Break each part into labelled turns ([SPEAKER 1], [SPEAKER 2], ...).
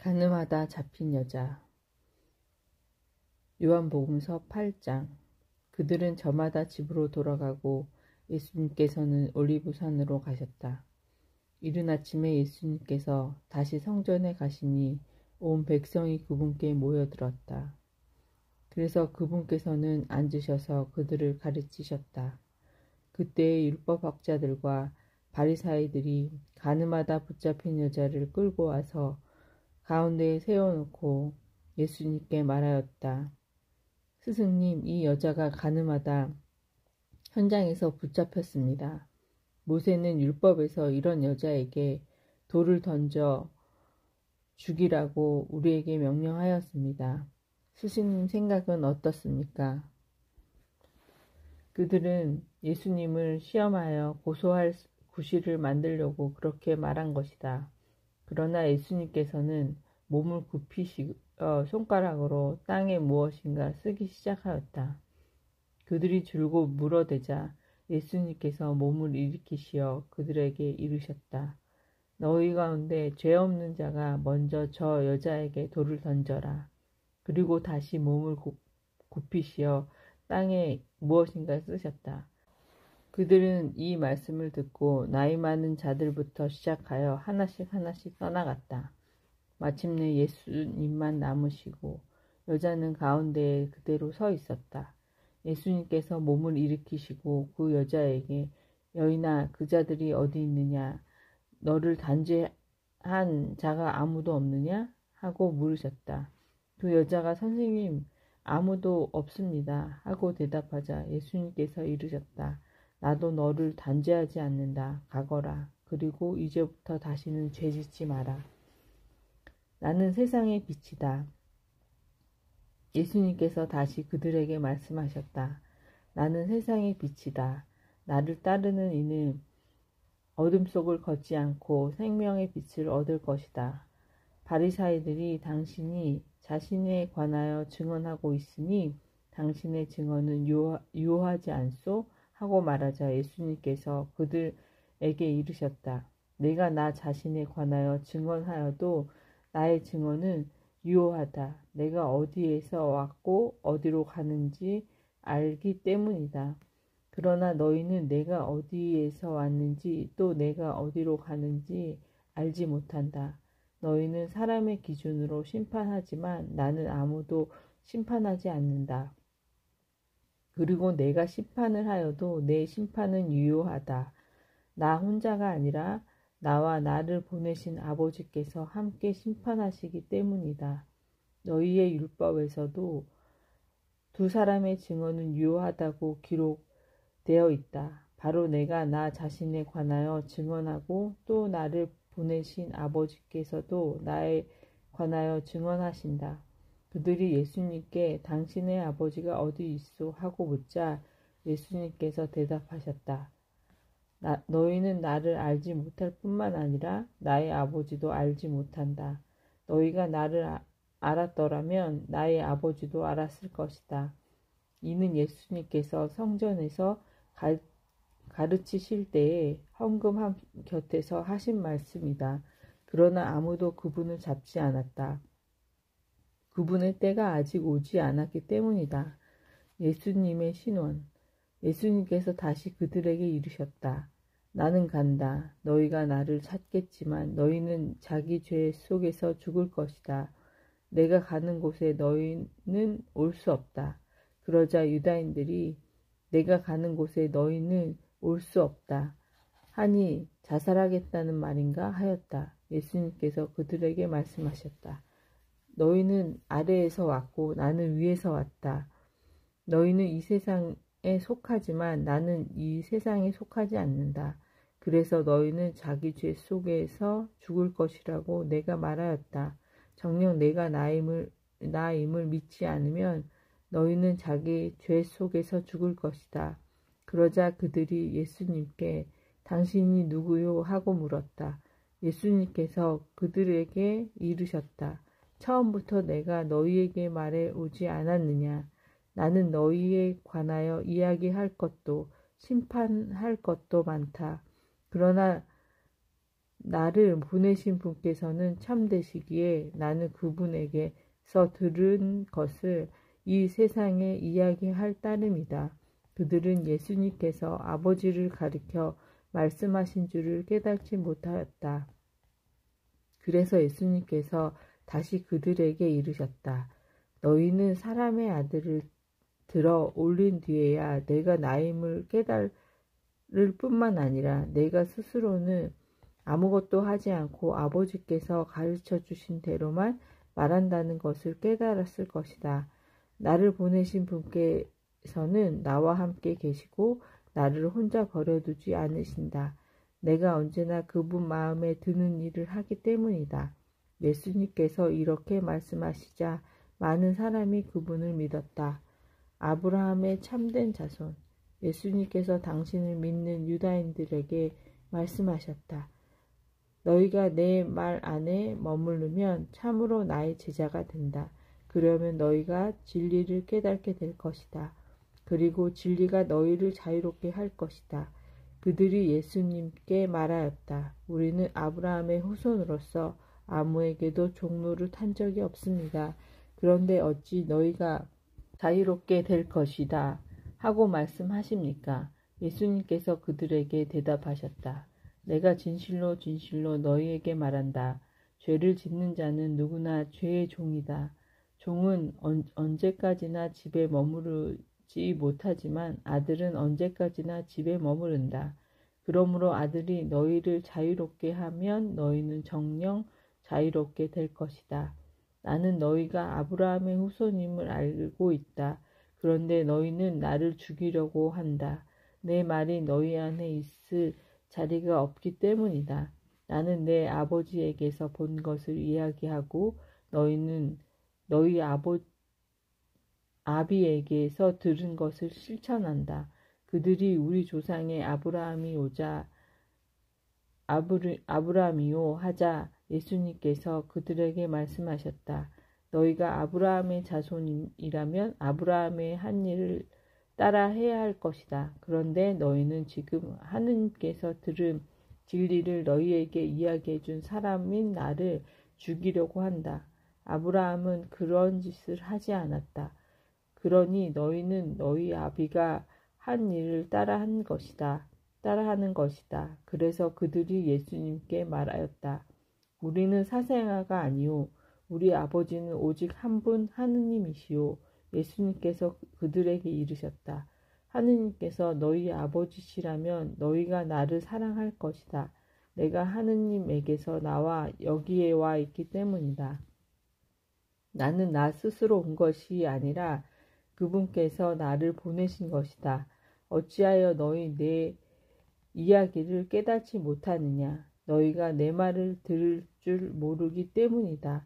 [SPEAKER 1] 가늠하다 잡힌 여자. 요한복음서 8장. 그들은 저마다 집으로 돌아가고 예수님께서는 올리브산으로 가셨다. 이른 아침에 예수님께서 다시 성전에 가시니 온 백성이 그분께 모여들었다. 그래서 그분께서는 앉으셔서 그들을 가르치셨다. 그때의 율법학자들과 바리사이들이 가늠하다 붙잡힌 여자를 끌고 와서 가운데에 세워놓고 예수님께 말하였다. 스승님, 이 여자가 가늠하다 현장에서 붙잡혔습니다. 모세는 율법에서 이런 여자에게 돌을 던져 죽이라고 우리에게 명령하였습니다. 스승님 생각은 어떻습니까? 그들은 예수님을 시험하여 고소할 구실을 만들려고 그렇게 말한 것이다. 그러나 예수님께서는 몸을 굽히시어 손가락으로 땅에 무엇인가 쓰기 시작하였다. 그들이 줄곧 물어대자 예수님께서 몸을 일으키시어 그들에게 이르셨다. 너희 가운데 죄 없는 자가 먼저 저 여자에게 돌을 던져라. 그리고 다시 몸을 굽히시어 땅에 무엇인가 쓰셨다. 그들은 이 말씀을 듣고 나이 많은 자들부터 시작하여 하나씩 떠나갔다. 마침내 예수님만 남으시고 여자는 가운데에 그대로 서 있었다. 예수님께서 몸을 일으키시고 그 여자에게 여인아, 그 자들이 어디 있느냐? 너를 단죄한 자가 아무도 없느냐? 하고 물으셨다. 그 여자가 선생님, 아무도 없습니다. 하고 대답하자 예수님께서 이르셨다. 나도 너를 단죄하지 않는다. 가거라. 그리고 이제부터 다시는 죄짓지 마라. 나는 세상의 빛이다. 예수님께서 다시 그들에게 말씀하셨다. 나는 세상의 빛이다. 나를 따르는 이는 어둠 속을 걷지 않고 생명의 빛을 얻을 것이다. 바리사이들이 당신이 자신에 관하여 증언하고 있으니 당신의 증언은 유효하지 않소? 하고 말하자 예수님께서 그들에게 이르셨다. 내가 나 자신에 관하여 증언하여도 나의 증언은 유효하다. 내가 어디에서 왔고 어디로 가는지 알기 때문이다. 그러나 너희는 내가 어디에서 왔는지 또 내가 어디로 가는지 알지 못한다. 너희는 사람의 기준으로 심판하지만 나는 아무도 심판하지 않는다. 그리고 내가 심판을 하여도 내 심판은 유효하다. 나 혼자가 아니라 나와 나를 보내신 아버지께서 함께 심판하시기 때문이다. 너희의 율법에서도 두 사람의 증언은 유효하다고 기록되어 있다. 바로 내가 나 자신에 관하여 증언하고 또 나를 보내신 아버지께서도 나에 관하여 증언하신다. 그들이 예수님께 당신의 아버지가 어디 있소? 하고 묻자 예수님께서 대답하셨다. 너희는 나를 알지 못할 뿐만 아니라 나의 아버지도 알지 못한다. 너희가 나를 알았더라면 나의 아버지도 알았을 것이다. 이는 예수님께서 성전에서 가르치실 때에 헌금 곁에서 하신 말씀이다. 그러나 아무도 그분을 잡지 않았다. 그분의 때가 아직 오지 않았기 때문이다. 예수님의 신원. 예수님께서 다시 그들에게 이르셨다. 나는 간다. 너희가 나를 찾겠지만 너희는 자기 죄 속에서 죽을 것이다. 내가 가는 곳에 너희는 올 수 없다. 그러자 유다인들이 내가 가는 곳에 너희는 올 수 없다 하니 자살하겠다는 말인가 하였다. 예수님께서 그들에게 말씀하셨다. 너희는 아래에서 왔고 나는 위에서 왔다. 너희는 이 세상에 속하지만 나는 이 세상에 속하지 않는다. 그래서 너희는 자기 죄 속에서 죽을 것이라고 내가 말하였다. 정녕 내가 나임을 믿지 않으면 너희는 자기 죄 속에서 죽을 것이다. 그러자 그들이 예수님께 당신이 누구요? 하고 물었다. 예수님께서 그들에게 이르셨다. 처음부터 내가 너희에게 말해 오지 않았느냐? 나는 너희에 관하여 이야기할 것도 심판할 것도 많다. 그러나 나를 보내신 분께서는 참되시기에 나는 그분에게서 들은 것을 이 세상에 이야기할 따름이다. 그들은 예수님께서 아버지를 가리켜 말씀하신 줄을 깨닫지 못하였다. 그래서 예수님께서 다시 그들에게 이르셨다. 너희는 사람의 아들을 들어 올린 뒤에야 내가 나임을 깨달을 뿐만 아니라 내가 스스로는 아무것도 하지 않고 아버지께서 가르쳐 주신 대로만 말한다는 것을 깨달았을 것이다. 나를 보내신 분께서는 나와 함께 계시고 나를 혼자 버려두지 않으신다. 내가 언제나 그분 마음에 드는 일을 하기 때문이다. 예수님께서 이렇게 말씀하시자 많은 사람이 그분을 믿었다. 아브라함의 참된 자손. 예수님께서 당신을 믿는 유다인들에게 말씀하셨다. 너희가 내 말 안에 머무르면 참으로 나의 제자가 된다. 그러면 너희가 진리를 깨닫게 될 것이다. 그리고 진리가 너희를 자유롭게 할 것이다. 그들이 예수님께 말하였다. 우리는 아브라함의 후손으로서 아무에게도 종로를 탄 적이 없습니다. 그런데 어찌 너희가 자유롭게 될 것이다 하고 말씀하십니까? 예수님께서 그들에게 대답하셨다. 내가 진실로 진실로 너희에게 말한다. 죄를 짓는 자는 누구나 죄의 종이다. 종은 언제까지나 집에 머무르지 못하지만 아들은 언제까지나 집에 머무른다. 그러므로 아들이 너희를 자유롭게 하면 너희는 정녕 자유롭게 될 것이다. 나는 너희가 아브라함의 후손임을 알고 있다. 그런데 너희는 나를 죽이려고 한다. 내 말이 너희 안에 있을 자리가 없기 때문이다. 나는 내 아버지에게서 본 것을 이야기하고 너희는 너희 아비에게서 들은 것을 실천한다. 그들이 우리 조상의 아브라함이요 하자 예수님께서 그들에게 말씀하셨다. 너희가 아브라함의 자손이라면 아브라함의 한 일을 따라 해야 할 것이다. 그런데 너희는 지금 하느님께서 들은 진리를 너희에게 이야기해 준 사람인 나를 죽이려고 한다. 아브라함은 그런 짓을 하지 않았다. 그러니 너희는 너희 아비가 한 일을 따라하는 것이다. 그래서 그들이 예수님께 말하였다. 우리는 사생아가 아니오. 우리 아버지는 오직 한 분 하느님이시오. 예수님께서 그들에게 이르셨다. 하느님께서 너희 아버지시라면 너희가 나를 사랑할 것이다. 내가 하느님에게서 나와 여기에 와 있기 때문이다. 나는 나 스스로 온 것이 아니라 그분께서 나를 보내신 것이다. 어찌하여 너희 내 이야기를 깨닫지 못하느냐? 너희가 내 말을 들을 줄 모르기 때문이다.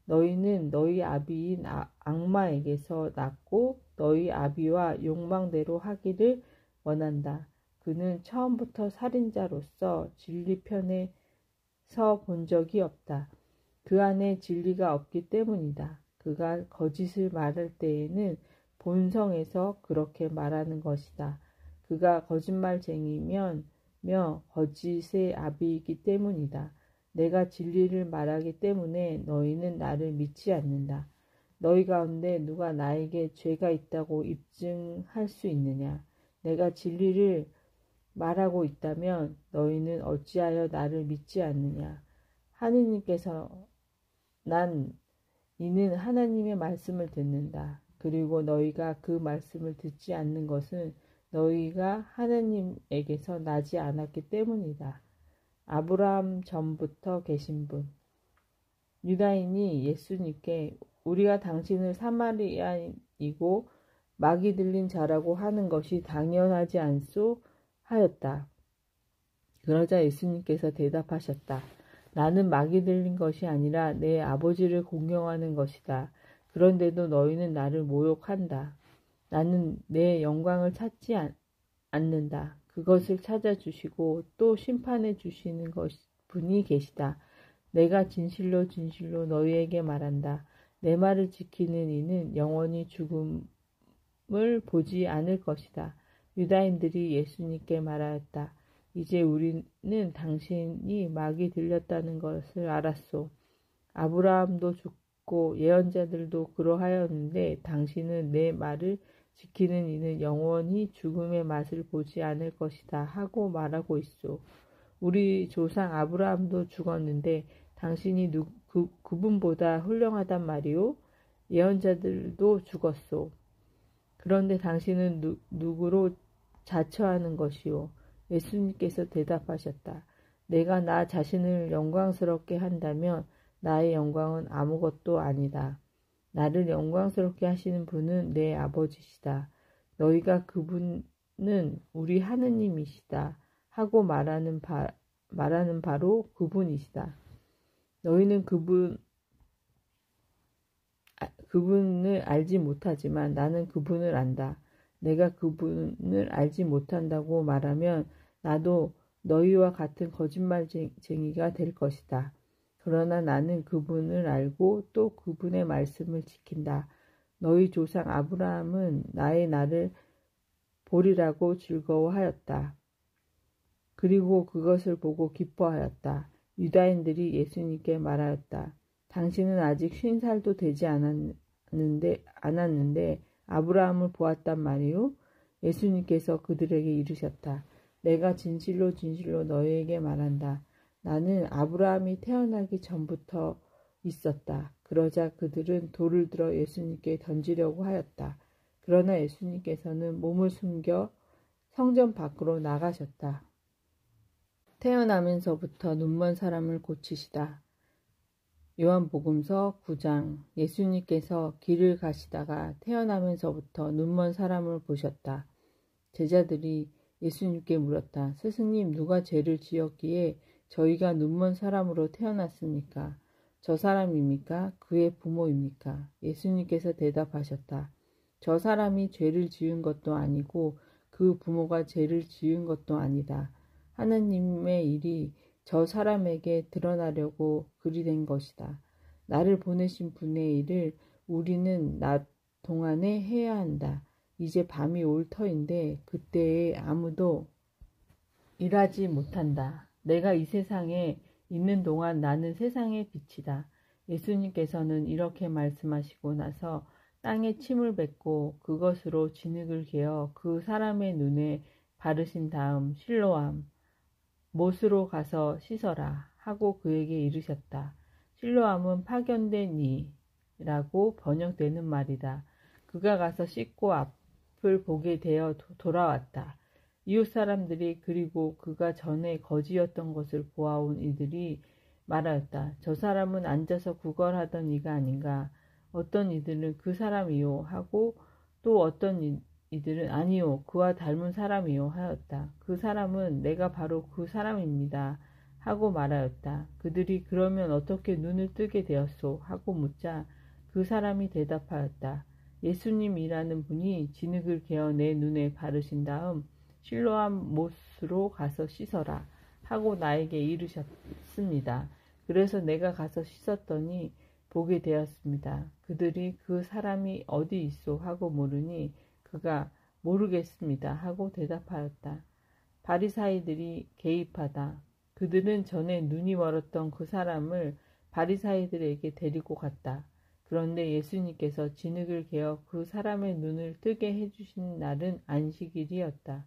[SPEAKER 1] 너희는 너희 아비인 악마에게서 났고 너희 아비와 욕망대로 하기를 원한다. 그는 처음부터 살인자로서 진리 편에 서 본 적이 없다. 그 안에 진리가 없기 때문이다. 그가 거짓을 말할 때에는 본성에서 그렇게 말하는 것이다. 그가 거짓말쟁이며 거짓의 아비이기 때문이다. 내가 진리를 말하기 때문에 너희는 나를 믿지 않는다. 너희 가운데 누가 나에게 죄가 있다고 입증할 수 있느냐? 내가 진리를 말하고 있다면 너희는 어찌하여 나를 믿지 않느냐? 하느님께서 이는 하나님의 말씀을 듣는다. 그리고 너희가 그 말씀을 듣지 않는 것은 너희가 하나님에게서 나지 않았기 때문이다. 아브라함 전부터 계신 분. 유다인이 예수님께 우리가 당신을 사마리아인이고 마귀 들린 자라고 하는 것이 당연하지 않소? 하였다. 그러자 예수님께서 대답하셨다. 나는 마귀 들린 것이 아니라 내 아버지를 공경하는 것이다. 그런데도 너희는 나를 모욕한다. 나는 내 영광을 찾지 않는다. 그것을 찾아주시고 또 심판해 주시는 분이 계시다. 내가 진실로 진실로 너희에게 말한다. 내 말을 지키는 이는 영원히 죽음을 보지 않을 것이다. 유다인들이 예수님께 말하였다. 이제 우리는 당신이 막이 들렸다는 것을 알았소. 아브라함도 죽고 예언자들도 그러하였는데 당신은 내 말을 지키는 이는 영원히 죽음의 맛을 보지 않을 것이다 하고 말하고 있소. 우리 조상 아브라함도 죽었는데 당신이 그분보다 훌륭하단 말이오? 예언자들도 죽었소. 그런데 당신은 누구로 자처하는 것이오? 예수님께서 대답하셨다. 내가 나 자신을 영광스럽게 한다면 나의 영광은 아무것도 아니다. 나를 영광스럽게 하시는 분은 내 아버지시다. 너희가 그분은 우리 하느님이시다 하고 말하는 바로 그분이시다. 너희는 그분을 알지 못하지만 나는 그분을 안다. 내가 그분을 알지 못한다고 말하면 나도 너희와 같은 거짓말쟁이가 될 것이다. 그러나 나는 그분을 알고 또 그분의 말씀을 지킨다. 너희 조상 아브라함은 나의 날을 보리라고 즐거워하였다. 그리고 그것을 보고 기뻐하였다. 유다인들이 예수님께 말하였다. 당신은 아직 50살도 되지 않았는데 아브라함을 보았단 말이오? 예수님께서 그들에게 이르셨다. 내가 진실로 진실로 너희에게 말한다. 나는 아브라함이 태어나기 전부터 있었다. 그러자 그들은 돌을 들어 예수님께 던지려고 하였다. 그러나 예수님께서는 몸을 숨겨 성전 밖으로 나가셨다. 태어나면서부터 눈먼 사람을 고치시다. 요한복음서 9장. 예수님께서 길을 가시다가 태어나면서부터 눈먼 사람을 보셨다. 제자들이 예수님께 물었다. 스승님, 누가 죄를 지었기에 저희가 눈먼 사람으로 태어났습니까? 저 사람입니까? 그의 부모입니까? 예수님께서 대답하셨다. 저 사람이 죄를 지은 것도 아니고 그 부모가 죄를 지은 것도 아니다. 하나님의 일이 저 사람에게 드러나려고 그리 된 것이다. 나를 보내신 분의 일을 우리는 낮 동안에 해야 한다. 이제 밤이 올 터인데 그때에 아무도 일하지 못한다. 내가 이 세상에 있는 동안 나는 세상의 빛이다. 예수님께서는 이렇게 말씀하시고 나서 땅에 침을 뱉고 그것으로 진흙을 개어 그 사람의 눈에 바르신 다음 실로암 못으로 가서 씻어라 하고 그에게 이르셨다. 실로암은 파견된 이라고 번역되는 말이다. 그가 가서 씻고 앞을 보게 되어 돌아왔다. 이웃 사람들이 그리고 그가 전에 거지였던 것을 보아온 이들이 말하였다. 저 사람은 앉아서 구걸하던 이가 아닌가. 어떤 이들은 그 사람이요 하고 또 어떤 이들은 아니요 그와 닮은 사람이요 하였다. 그 사람은 내가 바로 그 사람입니다 하고 말하였다. 그들이 그러면 어떻게 눈을 뜨게 되었소 하고 묻자 그 사람이 대답하였다. 예수님이라는 분이 진흙을 개어 내 눈에 바르신 다음 실로암 못으로 가서 씻어라 하고 나에게 이르셨습니다. 그래서 내가 가서 씻었더니 보게 되었습니다. 그들이 그 사람이 어디 있소 하고 물으니 그가 모르겠습니다 하고 대답하였다. 바리사이들이 개입하다. 그들은 전에 눈이 멀었던 그 사람을 바리사이들에게 데리고 갔다. 그런데 예수님께서 진흙을 개어 그 사람의 눈을 뜨게 해주신 날은 안식일이었다.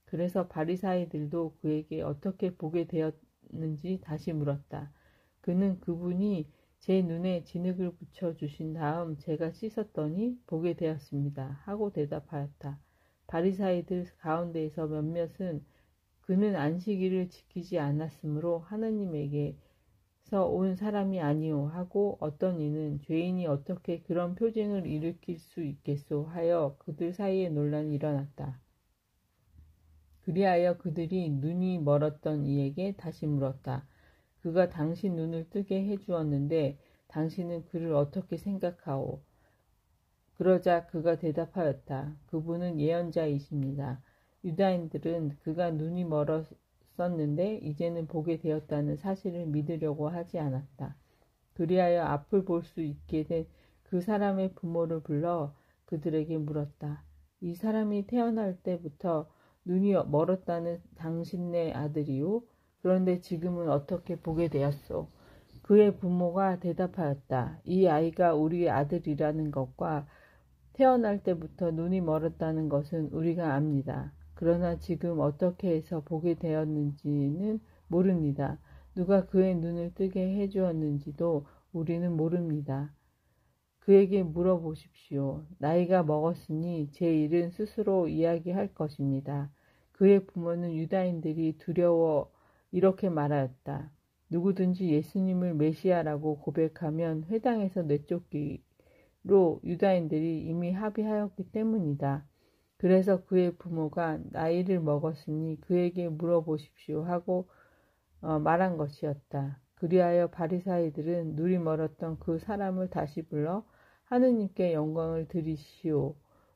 [SPEAKER 1] 그래서 바리사이들도 그에게 어떻게 보게 되었는지 다시 물었다. 그는 그분이 제 눈에 진흙을 붙여주신 다음 제가 씻었더니 보게 되었습니다 하고 대답하였다. 바리사이들 가운데에서 몇몇은 그는 안식일을 지키지 않았으므로 하느님에게서 온 사람이 아니오 하고 어떤 이는 죄인이 어떻게 그런 표징을 일으킬 수 있겠소 하여 그들 사이에 논란이 일어났다. 그리하여 그들이 눈이 멀었던 이에게 다시 물었다. 그가 당신 눈을 뜨게 해주었는데 당신은 그를 어떻게 생각하오? 그러자 그가 대답하였다. 그분은 예언자이십니다. 유다인들은 그가 눈이 멀었었는데 이제는 보게 되었다는 사실을 믿으려고 하지 않았다. 그리하여 앞을 볼 수 있게 된 그 사람의 부모를 불러 그들에게 물었다. 이 사람이 태어날 때부터 눈이 멀었다는 당신네 아들이요. 그런데 지금은 어떻게 보게 되었소? 그의 부모가 대답하였다. 이 아이가 우리의 아들이라는 것과 태어날 때부터 눈이 멀었다는 것은 우리가 압니다. 그러나 지금 어떻게 해서 보게 되었는지는 모릅니다. 누가 그의 눈을 뜨게 해주었는지도 우리는 모릅니다. 그에게 물어보십시오. 나이가 먹었으니 제 일은 스스로 이야기할 것입니다. 그의 부모는 유다인들이 두려워 이렇게 말하였다. 누구든지 예수님을 메시아라고 고백하면 회당에서 내쫓기로 유다인들이 이미 합의하였기 때문이다. 그래서 그의 부모가 나이를 먹었으니 그에게 물어보십시오 하고 말한 것이었다. 그리하여 바리사이들은 눈이 멀었던 그 사람을 다시 불러 하느님께 영광을 드리시오.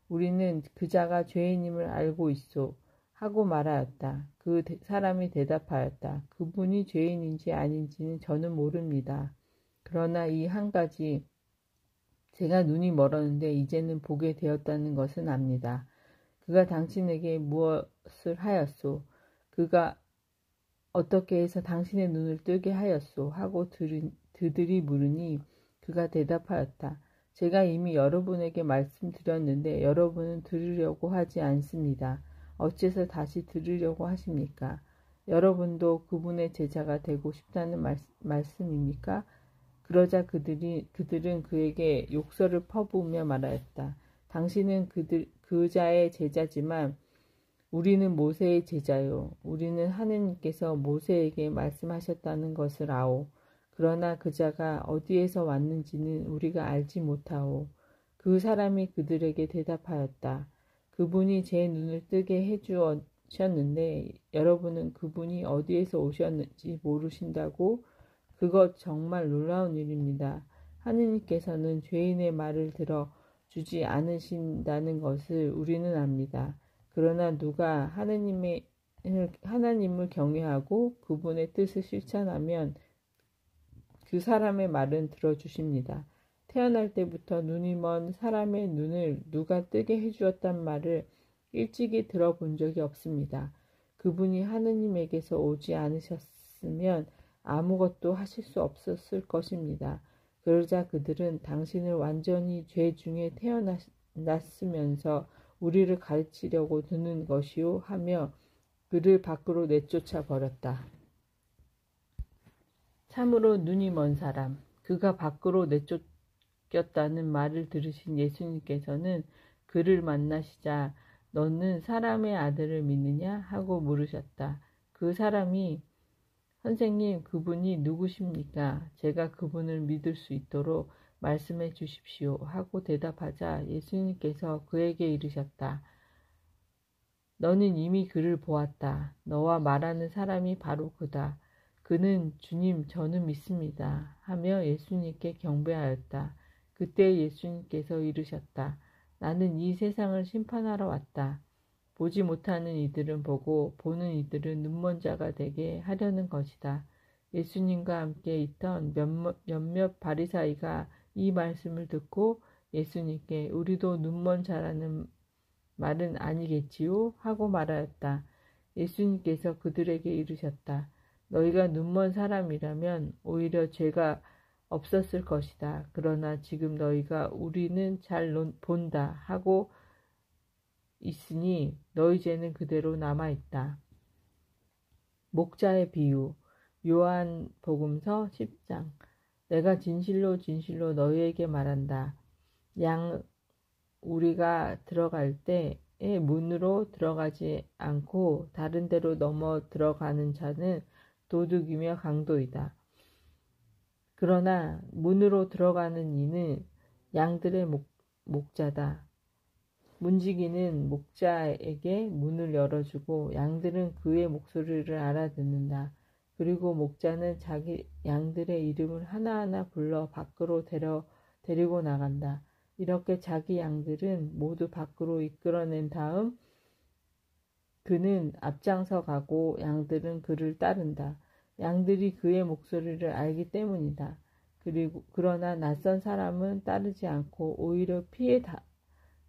[SPEAKER 1] 우리는 그자가 죄인임을 알고 있소. 하고 말하였다. 그 사람이 대답하였다. 그분이 죄인인지 아닌지는 저는 모릅니다. 그러나 이 한 가지 제가 눈이 멀었는데 이제는 보게 되었다는 것은 압니다. 그가 당신에게 무엇을 하였소? 그가 어떻게 해서 당신의 눈을 뜨게 하였소? 하고 그들이 물으니 그가 대답하였다. 제가 이미 여러분에게 말씀드렸는데 여러분은 들으려고 하지 않습니다. 어째서 다시 들으려고 하십니까? 여러분도 그분의 제자가 되고 싶다는 말씀입니까? 그러자 그들은 그에게 욕설을 퍼부으며 말하였다. 당신은 그자의 제자지만 우리는 모세의 제자요. 우리는 하느님께서 모세에게 말씀하셨다는 것을 아오. 그러나 그자가 어디에서 왔는지는 우리가 알지 못하오. 그 사람이 그들에게 대답하였다. 그분이 제 눈을 뜨게 해주셨는데 여러분은 그분이 어디에서 오셨는지 모르신다고? 그것 정말 놀라운 일입니다. 하느님께서는 죄인의 말을 들어주지 않으신다는 것을 우리는 압니다. 그러나 누가 하나님을 경외하고 그분의 뜻을 실천하면 그 사람의 말은 들어주십니다. 태어날 때부터 눈이 먼 사람의 눈을 누가 뜨게 해주었단 말을 일찍이 들어본 적이 없습니다. 그분이 하느님에게서 오지 않으셨으면 아무것도 하실 수 없었을 것입니다. 그러자 그들은 당신을 완전히 죄 중에 태어났으면서 우리를 가르치려고 드는 것이요 하며 그를 밖으로 내쫓아 버렸다. 참으로 눈이 먼 사람, 그가 밖으로 내쫓겼다는 말을 들으신 예수님께서는 그를 만나시자 너는 사람의 아들을 믿느냐 하고 물으셨다. 그 사람이 선생님, 그분이 누구십니까? 제가 그분을 믿을 수 있도록 말씀해 주십시오 하고 대답하자 예수님께서 그에게 이르셨다. 너는 이미 그를 보았다. 너와 말하는 사람이 바로 그다. 그는 주님 저는 믿습니다 하며 예수님께 경배하였다. 그때 예수님께서 이르셨다. 나는 이 세상을 심판하러 왔다. 보지 못하는 이들은 보고 보는 이들은 눈먼 자가 되게 하려는 것이다. 예수님과 함께 있던 몇몇 바리사이가 이 말씀을 듣고 예수님께 우리도 눈먼 자라는 말은 아니겠지요? 하고 말하였다. 예수님께서 그들에게 이르셨다. 너희가 눈먼 사람이라면 오히려 죄가 없었을 것이다. 그러나 지금 너희가 우리는 잘 본다 하고 있으니 너희 죄는 그대로 남아있다. 목자의 비유 요한복음서 10장 내가 진실로 진실로 너희에게 말한다. 우리가 들어갈 때에 문으로 들어가지 않고 다른 데로 넘어 들어가는 자는 도둑이며 강도이다. 그러나 문으로 들어가는 이는 양들의 목자다. 문지기는 목자에게 문을 열어주고 양들은 그의 목소리를 알아듣는다. 그리고 목자는 자기 양들의 이름을 하나하나 불러 밖으로 데리고 나간다. 이렇게 자기 양들은 모두 밖으로 이끌어낸 다음 그는 앞장서 가고 양들은 그를 따른다. 양들이 그의 목소리를 알기 때문이다. 그러나 낯선 사람은 따르지 않고 오히려 피해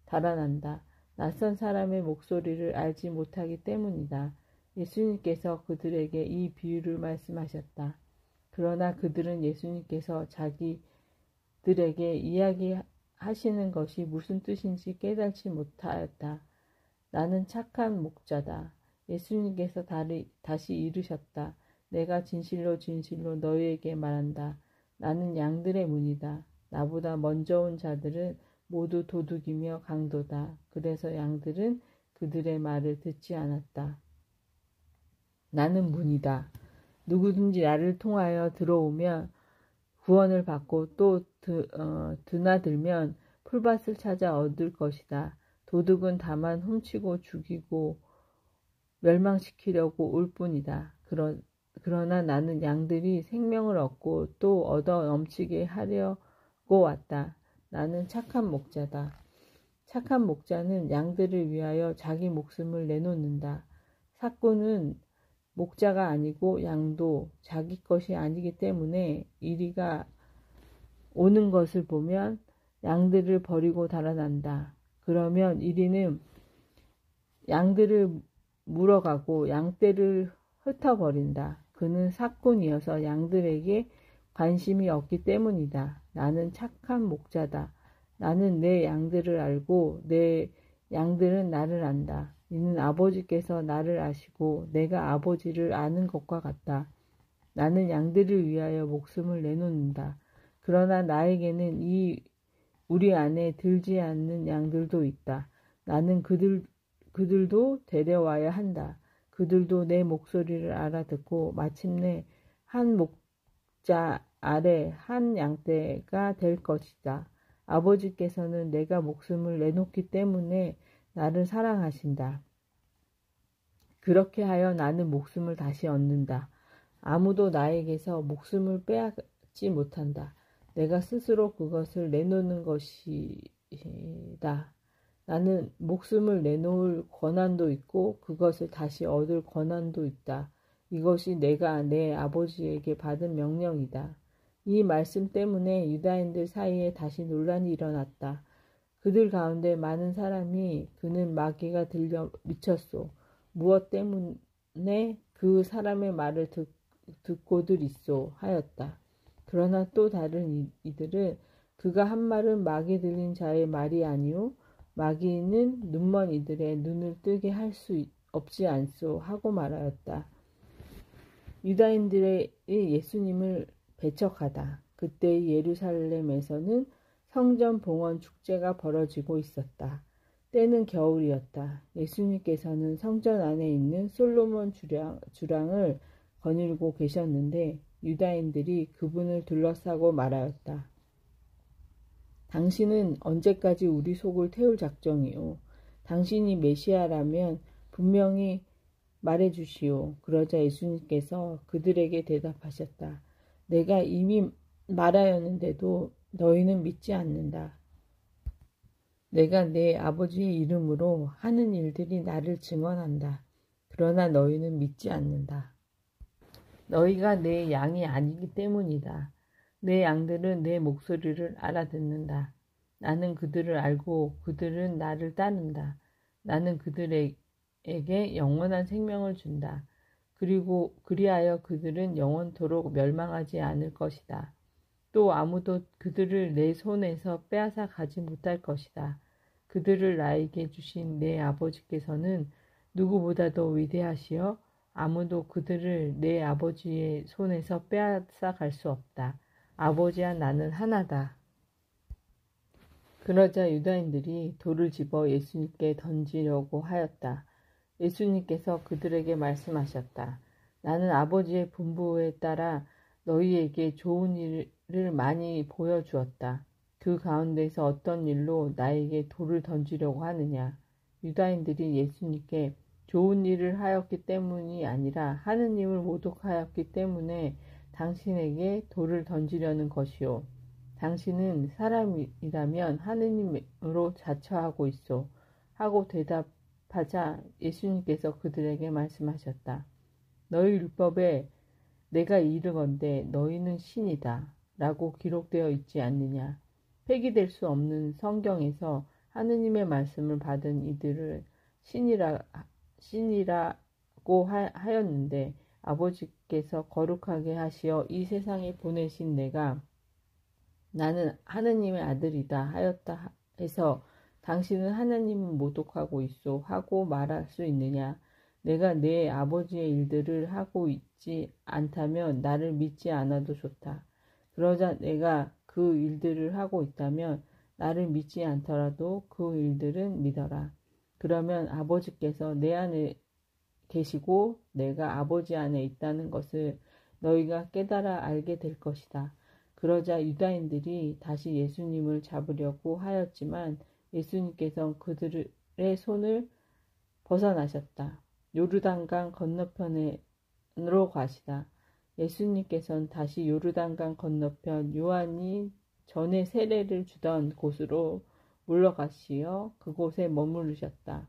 [SPEAKER 1] 달아난다. 낯선 사람의 목소리를 알지 못하기 때문이다. 예수님께서 그들에게 이 비유를 말씀하셨다. 그러나 그들은 예수님께서 자기들에게 이야기하시는 것이 무슨 뜻인지 깨닫지 못하였다. 나는 착한 목자다. 예수님께서 다시 이르셨다. 내가 진실로 진실로 너희에게 말한다. 나는 양들의 문이다. 나보다 먼저 온 자들은 모두 도둑이며 강도다. 그래서 양들은 그들의 말을 듣지 않았다. 나는 문이다. 누구든지 나를 통하여 들어오면 구원을 받고 또 드나들면 풀밭을 찾아 얻을 것이다. 도둑은 다만 훔치고 죽이고 멸망시키려고 올 뿐이다. 그러나 나는 양들이 생명을 얻고 또 얻어 넘치게 하려고 왔다. 나는 착한 목자다. 착한 목자는 양들을 위하여 자기 목숨을 내놓는다. 삭구는 목자가 아니고 양도 자기 것이 아니기 때문에 이리가 오는 것을 보면 양들을 버리고 달아난다. 그러면 이리는 양들을 물어가고 양떼를 흩어버린다. 그는 삭군이어서 양들에게 관심이 없기 때문이다. 나는 착한 목자다. 나는 내 양들을 알고 내 양들은 나를 안다. 이는 아버지께서 나를 아시고 내가 아버지를 아는 것과 같다. 나는 양들을 위하여 목숨을 내놓는다. 그러나 나에게는 우리 안에 들지 않는 양들도 있다. 나는 그들도 데려와야 한다. 그들도 내 목소리를 알아듣고 마침내 한 목자 아래 한 양떼가 될 것이다. 아버지께서는 내가 목숨을 내놓기 때문에 나를 사랑하신다. 그렇게 하여 나는 목숨을 다시 얻는다. 아무도 나에게서 목숨을 빼앗지 못한다. 내가 스스로 그것을 내놓는 것이다. 나는 목숨을 내놓을 권한도 있고 그것을 다시 얻을 권한도 있다. 이것이 내가 내 아버지에게 받은 명령이다. 이 말씀 때문에 유다인들 사이에 다시 논란이 일어났다. 그들 가운데 많은 사람이 그는 마귀가 들려 미쳤소. 무엇 때문에 그 사람의 말을 듣고들 있소 하였다. 그러나 또 다른 이들은 그가 한 말은 마귀 들린 자의 말이 아니오 마귀는 눈먼 이들의 눈을 뜨게 할 수 없지 않소 하고 말하였다. 유다인들의 예수님을 배척하다. 그때 예루살렘에서는 성전 봉헌 축제가 벌어지고 있었다. 때는 겨울이었다. 예수님께서는 성전 안에 있는 솔로몬 주랑을 거닐고 계셨는데 유다인들이 그분을 둘러싸고 말하였다. 당신은 언제까지 우리 속을 태울 작정이오? 당신이 메시아라면 분명히 말해주시오. 그러자 예수님께서 그들에게 대답하셨다. 내가 이미 말하였는데도 너희는 믿지 않는다. 내가 내 아버지의 이름으로 하는 일들이 나를 증언한다. 그러나 너희는 믿지 않는다. 너희가 내 양이 아니기 때문이다. 내 양들은 내 목소리를 알아듣는다. 나는 그들을 알고 그들은 나를 따른다. 나는 그들에게 영원한 생명을 준다. 그리고 그리하여 그들은 영원토록 멸망하지 않을 것이다. 또 아무도 그들을 내 손에서 빼앗아 가지 못할 것이다. 그들을 나에게 주신 내 아버지께서는 누구보다도 위대하시어 아무도 그들을 내 아버지의 손에서 빼앗아 갈 수 없다. 아버지와 나는 하나다. 그러자 유다인들이 돌을 집어 예수님께 던지려고 하였다. 예수님께서 그들에게 말씀하셨다. 나는 아버지의 분부에 따라 너희에게 좋은 일을 많이 보여주었다. 그 가운데서 어떤 일로 나에게 돌을 던지려고 하느냐. 유다인들이 예수님께 좋은 일을 하였기 때문이 아니라 하느님을 모독하였기 때문에 당신에게 돌을 던지려는 것이요. 당신은 사람이라면 하느님으로 자처하고 있소. 하고 대답하자 예수님께서 그들에게 말씀하셨다. 너희 율법에 내가 이르건대 너희는 신이다. 라고 기록되어 있지 않느냐. 폐기될 수 없는 성경에서 하느님의 말씀을 받은 이들을 신이라고 하였는데 아버지께서 거룩하게 하시어 이 세상에 보내신 내가 나는 하느님의 아들이다 하였다 해서 당신은 하느님을 모독하고 있소 하고 말할 수 있느냐? 내가 내 아버지의 일들을 하고 있지 않다면 나를 믿지 않아도 좋다. 그러자 내가 그 일들을 하고 있다면 나를 믿지 않더라도 그 일들은 믿어라. 그러면 아버지께서 내 안에 계시고 내가 아버지 안에 있다는 것을 너희가 깨달아 알게 될 것이다. 그러자 유다인들이 다시 예수님을 잡으려고 하였지만 예수님께서 그들의 손을 벗어나셨다. 요르단강 건너편으로 가시다. 예수님께서는 다시 요르단강 건너편 요한이 전에 세례를 주던 곳으로 물러가시어 그곳에 머무르셨다.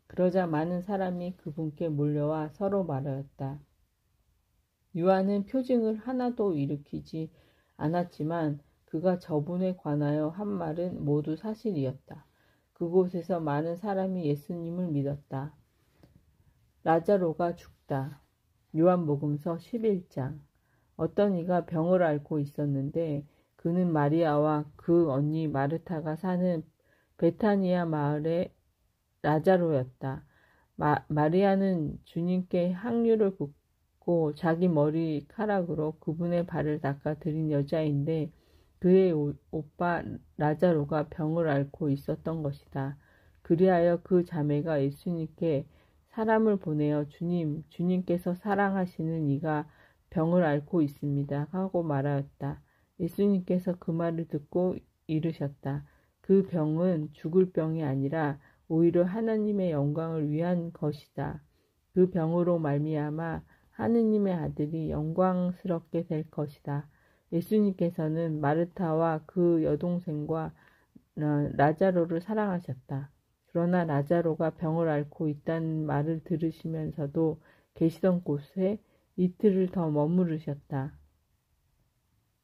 [SPEAKER 1] 그러자 많은 사람이 그분께 몰려와 서로 말하였다. 요한은 표징을 하나도 일으키지 않았지만 그가 저분에 관하여 한 말은 모두 사실이었다. 그곳에서 많은 사람이 예수님을 믿었다. 라자로가 죽다. 요한복음서 11장. 어떤 이가 병을 앓고 있었는데 그는 마리아와 그 언니 마르타가 사는 베타니아 마을의 라자로였다. 마리아는 주님께 향유를 붓고 자기 머리카락으로 그분의 발을 닦아 드린 여자인데 그의 오빠 라자로가 병을 앓고 있었던 것이다. 그리하여 그 자매가 예수님께 사람을 보내어 주님께서 사랑하시는 이가 병을 앓고 있습니다 하고 말하였다. 예수님께서 그 말을 듣고 이르셨다. 그 병은 죽을 병이 아니라 오히려 하나님의 영광을 위한 것이다. 그 병으로 말미암아 하느님의 아들이 영광스럽게 될 것이다. 예수님께서는 마르타와 그 여동생과 라자로를 사랑하셨다. 그러나 라자로가 병을 앓고 있다는 말을 들으시면서도 계시던 곳에 이틀을 더 머무르셨다.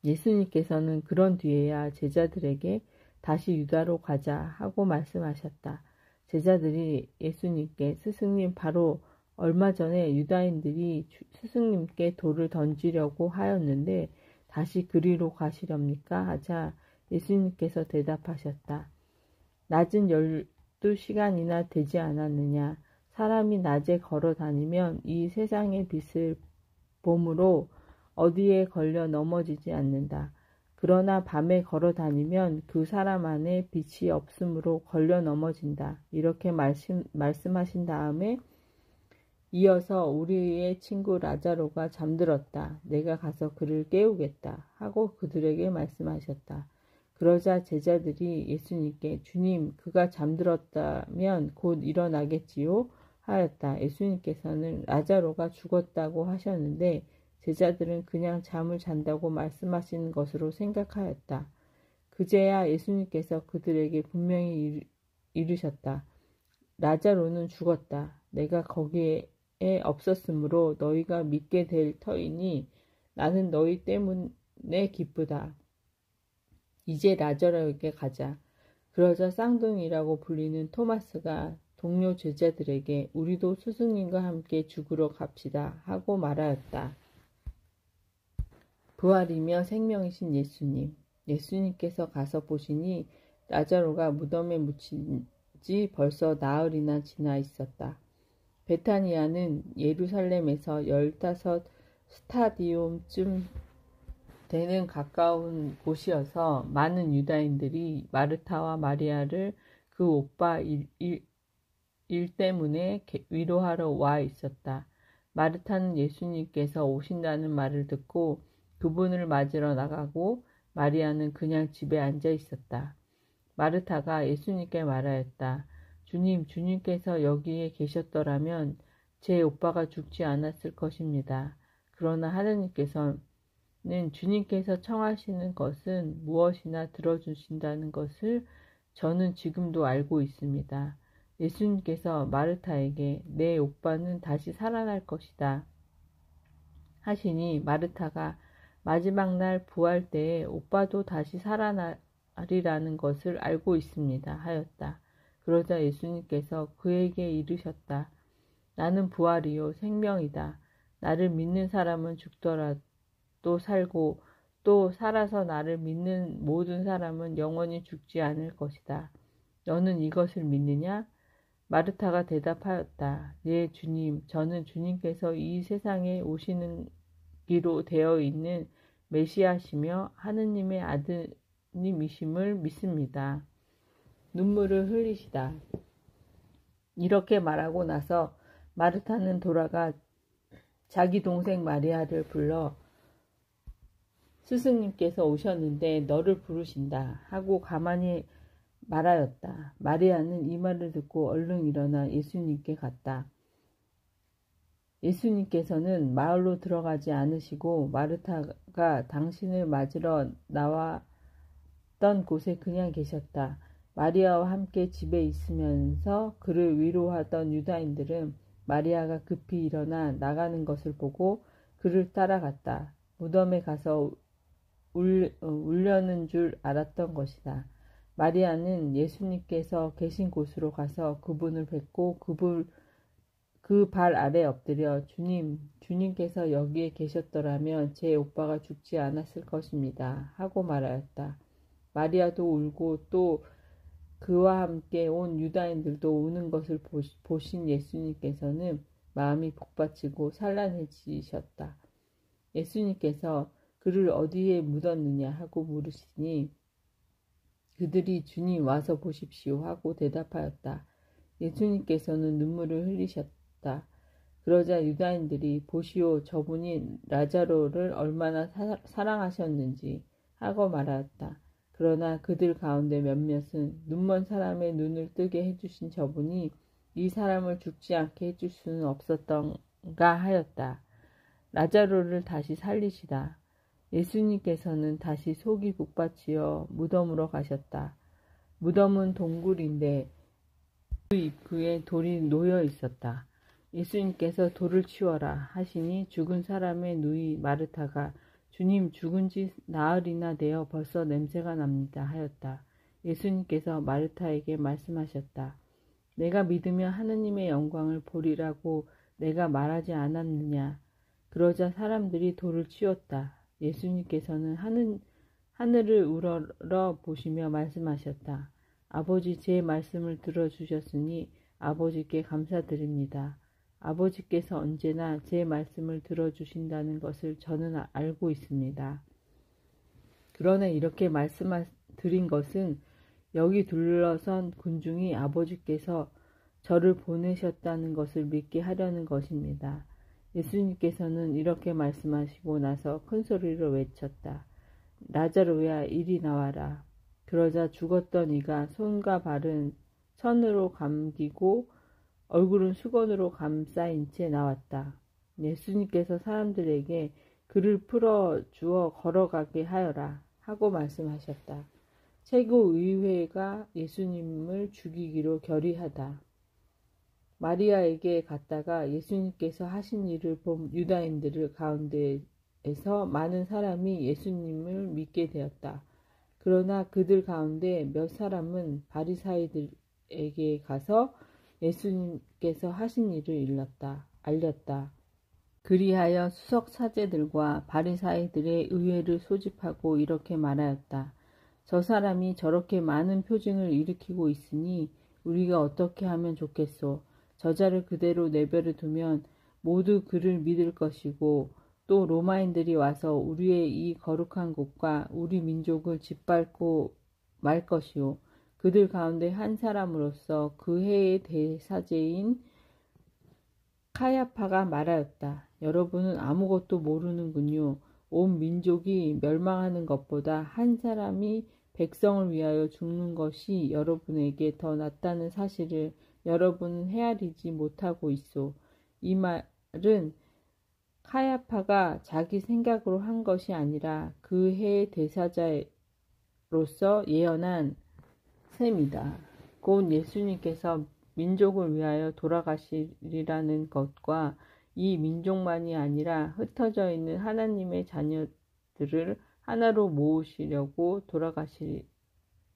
[SPEAKER 1] 예수님께서는 그런 뒤에야 제자들에게 다시 유다로 가자 하고 말씀하셨다. 제자들이 예수님께 스승님 바로 얼마 전에 유다인들이 스승님께 돌을 던지려고 하였는데 다시 그리로 가시렵니까? 하자 예수님께서 대답하셨다. 낮은 12시간이나 되지 않았느냐? 사람이 낮에 걸어 다니면 이 세상의 빛을 봄으로 어디에 걸려 넘어지지 않는다. 그러나 밤에 걸어 다니면 그 사람 안에 빛이 없으므로 걸려 넘어진다. 이렇게 말씀하신 다음에 이어서 우리의 친구 라자로가 잠들었다. 내가 가서 그를 깨우겠다. 하고 그들에게 말씀하셨다. 그러자 제자들이 예수님께 주님 그가 잠들었다면 곧 일어나겠지요? 하였다. 예수님께서는 라자로가 죽었다고 하셨는데 제자들은 그냥 잠을 잔다고 말씀하시는 것으로 생각하였다. 그제야 예수님께서 그들에게 분명히 이르셨다. 라자로는 죽었다. 내가 거기에 없었으므로 너희가 믿게 될 터이니 나는 너희 때문에 기쁘다. 이제 라자로에게 가자. 그러자 쌍둥이라고 불리는 토마스가 동료 제자들에게 우리도 스승님과 함께 죽으러 갑시다 하고 말하였다. 부활이며 생명이신 예수님. 예수님께서 가서 보시니 라자로가 무덤에 묻힌 지 벌써 나흘이나 지나 있었다. 베타니아는 예루살렘에서 15스타디움쯤 되는 가까운 곳이어서 많은 유다인들이 마르타와 마리아를 그 오빠 일 때문에 위로하러 와 있었다. 마르타는 예수님께서 오신다는 말을 듣고 그분을 맞으러 나가고 마리아는 그냥 집에 앉아 있었다. 마르타가 예수님께 말하였다. 주님께서 여기에 계셨더라면 제 오빠가 죽지 않았을 것입니다. 그러나 하느님께서는 주님께서 청하시는 것은 무엇이나 들어주신다는 것을 저는 지금도 알고 있습니다. 예수님께서 마르타에게 내 오빠는 다시 살아날 것이다 하시니 마르타가 마지막 날 부활 때에 오빠도 다시 살아날 부활이라는 것을 알고 있습니다 하였다. 그러자 예수님께서 그에게 이르셨다. 나는 부활이요 생명이다. 나를 믿는 사람은 죽더라도 살고 또 살아서 나를 믿는 모든 사람은 영원히 죽지 않을 것이다. 너는 이것을 믿느냐? 마르타가 대답하였다. 예, 주님, 저는 주님께서 이 세상에 오시는 기로 되어 있는 메시아시며 하느님의 아드님이심을 믿습니다. 눈물을 흘리시다. 이렇게 말하고 나서 마르타는 돌아가 자기 동생 마리아를 불러 스승님께서 오셨는데 너를 부르신다 하고 가만히 말하였다. 마리아는 이 말을 듣고 얼른 일어나 예수님께 갔다. 예수님께서는 마을로 들어가지 않으시고 마르타가 당신을 맞으러 나왔던 곳에 그냥 계셨다. 마리아와 함께 집에 있으면서 그를 위로하던 유다인들은 마리아가 급히 일어나 나가는 것을 보고 그를 따라갔다. 무덤에 가서 울려는 줄 알았던 것이다. 마리아는 예수님께서 계신 곳으로 가서 그분을 뵙고 그 발 아래 엎드려 주님께서 여기에 계셨더라면 제 오빠가 죽지 않았을 것입니다 하고 말하였다. 마리아도 울고 또 그와 함께 온 유다인들도 우는 것을 보신 예수님께서는 마음이 복받치고 산란해지셨다. 예수님께서 그를 어디에 묻었느냐 하고 물으시니 그들이 주님 와서 보십시오 하고 대답하였다. 예수님께서는 눈물을 흘리셨다. 그러자 유다인들이 보시오 저분이 라자로를 얼마나 사랑하셨는지 하고 말하였다. 그러나 그들 가운데 몇몇은 눈먼 사람의 눈을 뜨게 해주신 저분이 이 사람을 죽지 않게 해줄 수는 없었던가 하였다. 라자로를 다시 살리시다. 예수님께서는 다시 속이 북받치어 무덤으로 가셨다. 무덤은 동굴인데 그 입구에 돌이 놓여 있었다. 예수님께서 돌을 치워라 하시니 죽은 사람의 누이 마르타가 주님 죽은 지 나흘이나 되어 벌써 냄새가 납니다 하였다. 예수님께서 마르타에게 말씀하셨다. 내가 믿으면 하느님의 영광을 보리라고 내가 말하지 않았느냐. 그러자 사람들이 돌을 치웠다. 예수님께서는 하늘을 우러러 보시며 말씀하셨다. 아버지 제 말씀을 들어주셨으니 아버지께 감사드립니다. 아버지께서 언제나 제 말씀을 들어주신다는 것을 저는 알고 있습니다. 그러나 이렇게 말씀드린 것은 여기 둘러선 군중이 아버지께서 저를 보내셨다는 것을 믿게 하려는 것입니다. 예수님께서는 이렇게 말씀하시고 나서 큰 소리로 외쳤다. 라자로야 이리 나와라. 그러자 죽었던 이가 손과 발은 천으로 감기고 얼굴은 수건으로 감싸인 채 나왔다. 예수님께서 사람들에게 그를 풀어주어 걸어가게 하여라 하고 말씀하셨다. 최고의회가 예수님을 죽이기로 결의하다. 마리아에게 갔다가 예수님께서 하신 일을 본 유다인들 가운데에서 많은 사람이 예수님을 믿게 되었다. 그러나 그들 가운데 몇 사람은 바리사이들에게 가서 예수님께서 하신 일을 알렸다. 그리하여 수석 사제들과 바리사이들의 의회를 소집하고 이렇게 말하였다. 저 사람이 저렇게 많은 표징을 일으키고 있으니 우리가 어떻게 하면 좋겠소. 저자를 그대로 내버려 두면 모두 그를 믿을 것이고 또 로마인들이 와서 우리의 이 거룩한 곳과 우리 민족을 짓밟고 말 것이요. 그들 가운데 한 사람으로서 그 해의 대사제인 카야파가 말하였다. 여러분은 아무것도 모르는군요. 온 민족이 멸망하는 것보다 한 사람이 백성을 위하여 죽는 것이 여러분에게 더 낫다는 사실을 여러분은 헤아리지 못하고 있소. 이 말은 카야파가 자기 생각으로 한 것이 아니라 그 해의 대사자로서 예언한 셈이다. 곧 예수님께서 민족을 위하여 돌아가시리라는 것과 이 민족만이 아니라 흩어져 있는 하나님의 자녀들을 하나로 모으시려고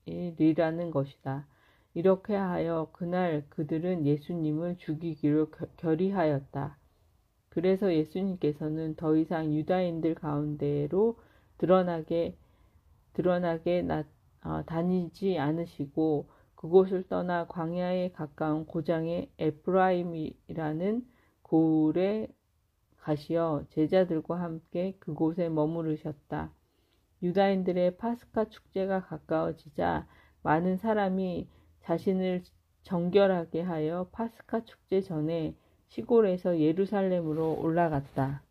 [SPEAKER 1] 것이리라는 것이다. 이렇게 하여 그날 그들은 예수님을 죽이기로 결의하였다. 그래서 예수님께서는 더 이상 유다인들 가운데로 드러나게 다니지 않으시고 그곳을 떠나 광야에 가까운 고장의 에프라임이라는 고을에 가시어 제자들과 함께 그곳에 머무르셨다. 유다인들의 파스카 축제가 가까워지자 많은 사람이 자신을 정결하게 하여 파스카 축제 전에 시골에서 예루살렘으로 올라갔다.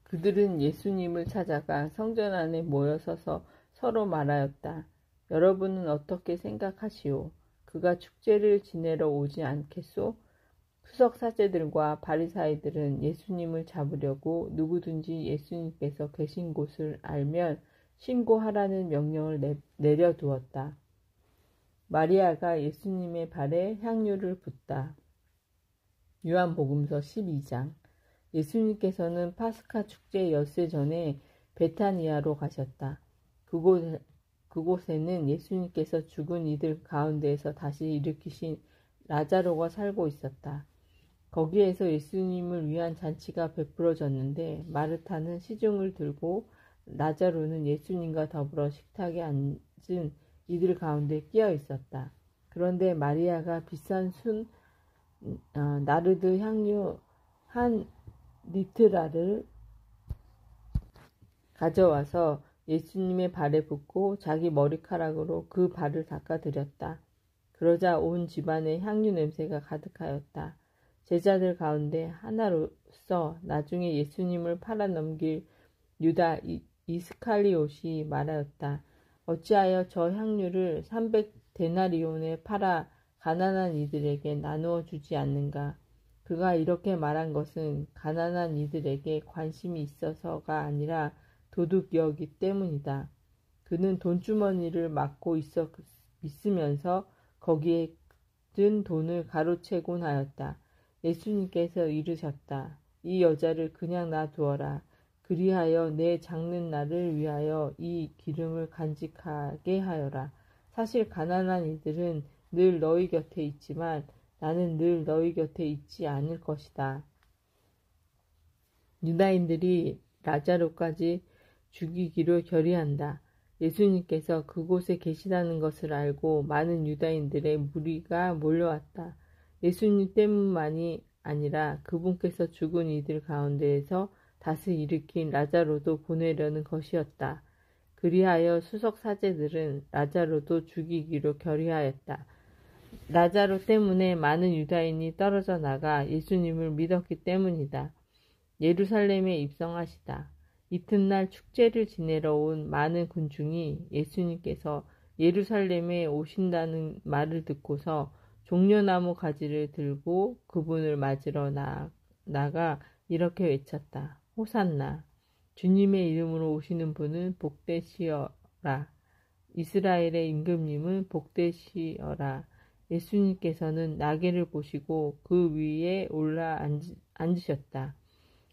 [SPEAKER 1] 그들은 예수님을 찾아가 성전 안에 모여 서서 서로 말하였다. 여러분은 어떻게 생각하시오? 그가 축제를 지내러 오지 않겠소? 수석사제들과 바리사이들은 예수님을 잡으려고 누구든지 예수님께서 계신 곳을 알면 신고하라는 명령을 내려두었다. 마리아가 예수님의 발에 향유를 붓다. 요한복음서 12장. 예수님께서는 파스카 축제 엿새 전에 베타니아로 가셨다. 그곳에는 예수님께서 죽은 이들 가운데에서 다시 일으키신 라자로가 살고 있었다. 거기에서 예수님을 위한 잔치가 베풀어졌는데 마르타는 시중을 들고 라자로는 예수님과 더불어 식탁에 앉은 이들 가운데 끼어 있었다. 그런데 마리아가 비싼 나르드 향유 한 리트라를 가져와서 예수님의 발에 붓고 자기 머리카락으로 그 발을 닦아드렸다. 그러자 온 집안에 향유 냄새가 가득하였다. 제자들 가운데 하나로서 나중에 예수님을 팔아넘길 유다 이스칼리옷이 말하였다. 어찌하여 저 향유를 300데나리온에 팔아 가난한 이들에게 나누어 주지 않는가? 그가 이렇게 말한 것은 가난한 이들에게 관심이 있어서가 아니라 도둑이었기 때문이다. 그는 돈주머니를 막고 있으면서 거기에 든 돈을 가로채곤 하였다. 예수님께서 이르셨다. 이 여자를 그냥 놔두어라. 그리하여 내 장는 날을 위하여 이 기름을 간직하게 하여라. 사실 가난한 이들은 늘 너희 곁에 있지만 나는 늘 너희 곁에 있지 않을 것이다. 유다인들이 라자로까지 죽이기로 결의한다. 예수님께서 그곳에 계시다는 것을 알고 많은 유다인들의 무리가 몰려왔다. 예수님 때문만이 아니라 그분께서 죽은 이들 가운데에서 다시 일으킨 라자로도 보내려는 것이었다. 그리하여 수석사제들은 라자로도 죽이기로 결의하였다. 라자로 때문에 많은 유다인이 떨어져 나가 예수님을 믿었기 때문이다. 예루살렘에 입성하시다. 이튿날 축제를 지내러 온 많은 군중이 예수님께서 예루살렘에 오신다는 말을 듣고서 종려나무 가지를 들고 그분을 맞으러 나가 이렇게 외쳤다. 호산나! 주님의 이름으로 오시는 분은 복되시어라. 이스라엘의 임금님은 복되시어라. 예수님께서는 나귀를 보시고 그 위에 올라 앉으셨다.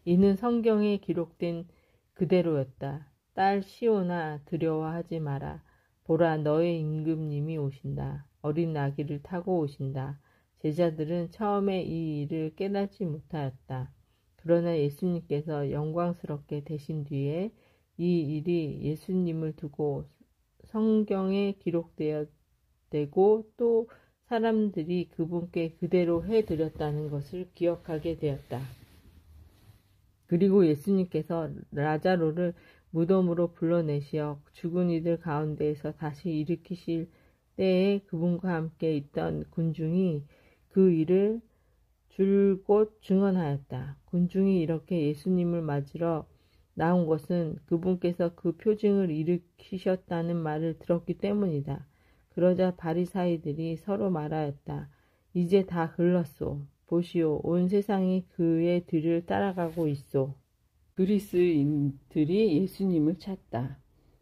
[SPEAKER 1] 이는 성경에 기록된 그대로였다. 딸 시온아 두려워하지 마라. 보라 너의 임금님이 오신다. 어린 나귀를 타고 오신다. 제자들은 처음에 이 일을 깨닫지 못하였다. 그러나 예수님께서 영광스럽게 되신 뒤에 이 일이 예수님을 두고 성경에 기록되고 또 사람들이 그분께 그대로 해드렸다는 것을 기억하게 되었다. 그리고 예수님께서 라자로를 무덤으로 불러내시어 죽은 이들 가운데에서 다시 일으키실 때에 그분과 함께 있던 군중이 그 일을 줄곧 증언하였다. 군중이 이렇게 예수님을 맞으러 나온 것은 그분께서 그 표징을 일으키셨다는 말을 들었기 때문이다. 그러자 바리사이들이 서로 말하였다. 이제 다 글렀소. 보시오. 온 세상이 그의 뒤를 따라가고 있소. 그리스인들이 예수님을 찾다.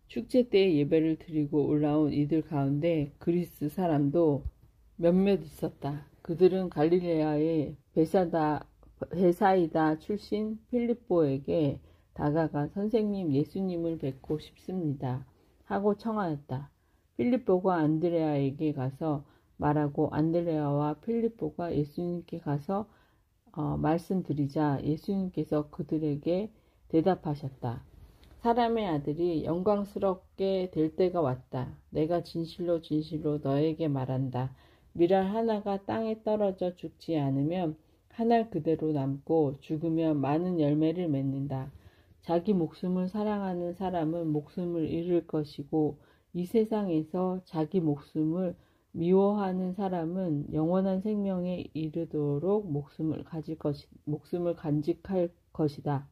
[SPEAKER 1] 축제 때 예배를 드리고 올라온 이들 가운데 그리스 사람도 몇몇 있었다. 그들은 갈릴레아의 베사이다 출신 필립보에게 다가가 선생님 예수님을 뵙고 싶습니다 하고 청하였다. 필립보가 안드레아에게 가서 말하고 안드레아와 필립보가 예수님께 가서 말씀드리자 예수님께서 그들에게 대답하셨다. 사람의 아들이 영광스럽게 될 때가 왔다. 내가 진실로 진실로 너에게 말한다. 밀알 하나가 땅에 떨어져 죽지 않으면 한 알 그대로 남고 죽으면 많은 열매를 맺는다. 자기 목숨을 사랑하는 사람은 목숨을 잃을 것이고 이 세상에서 자기 목숨을 미워하는 사람은 영원한 생명에 이르도록 목숨을 간직할 것이다.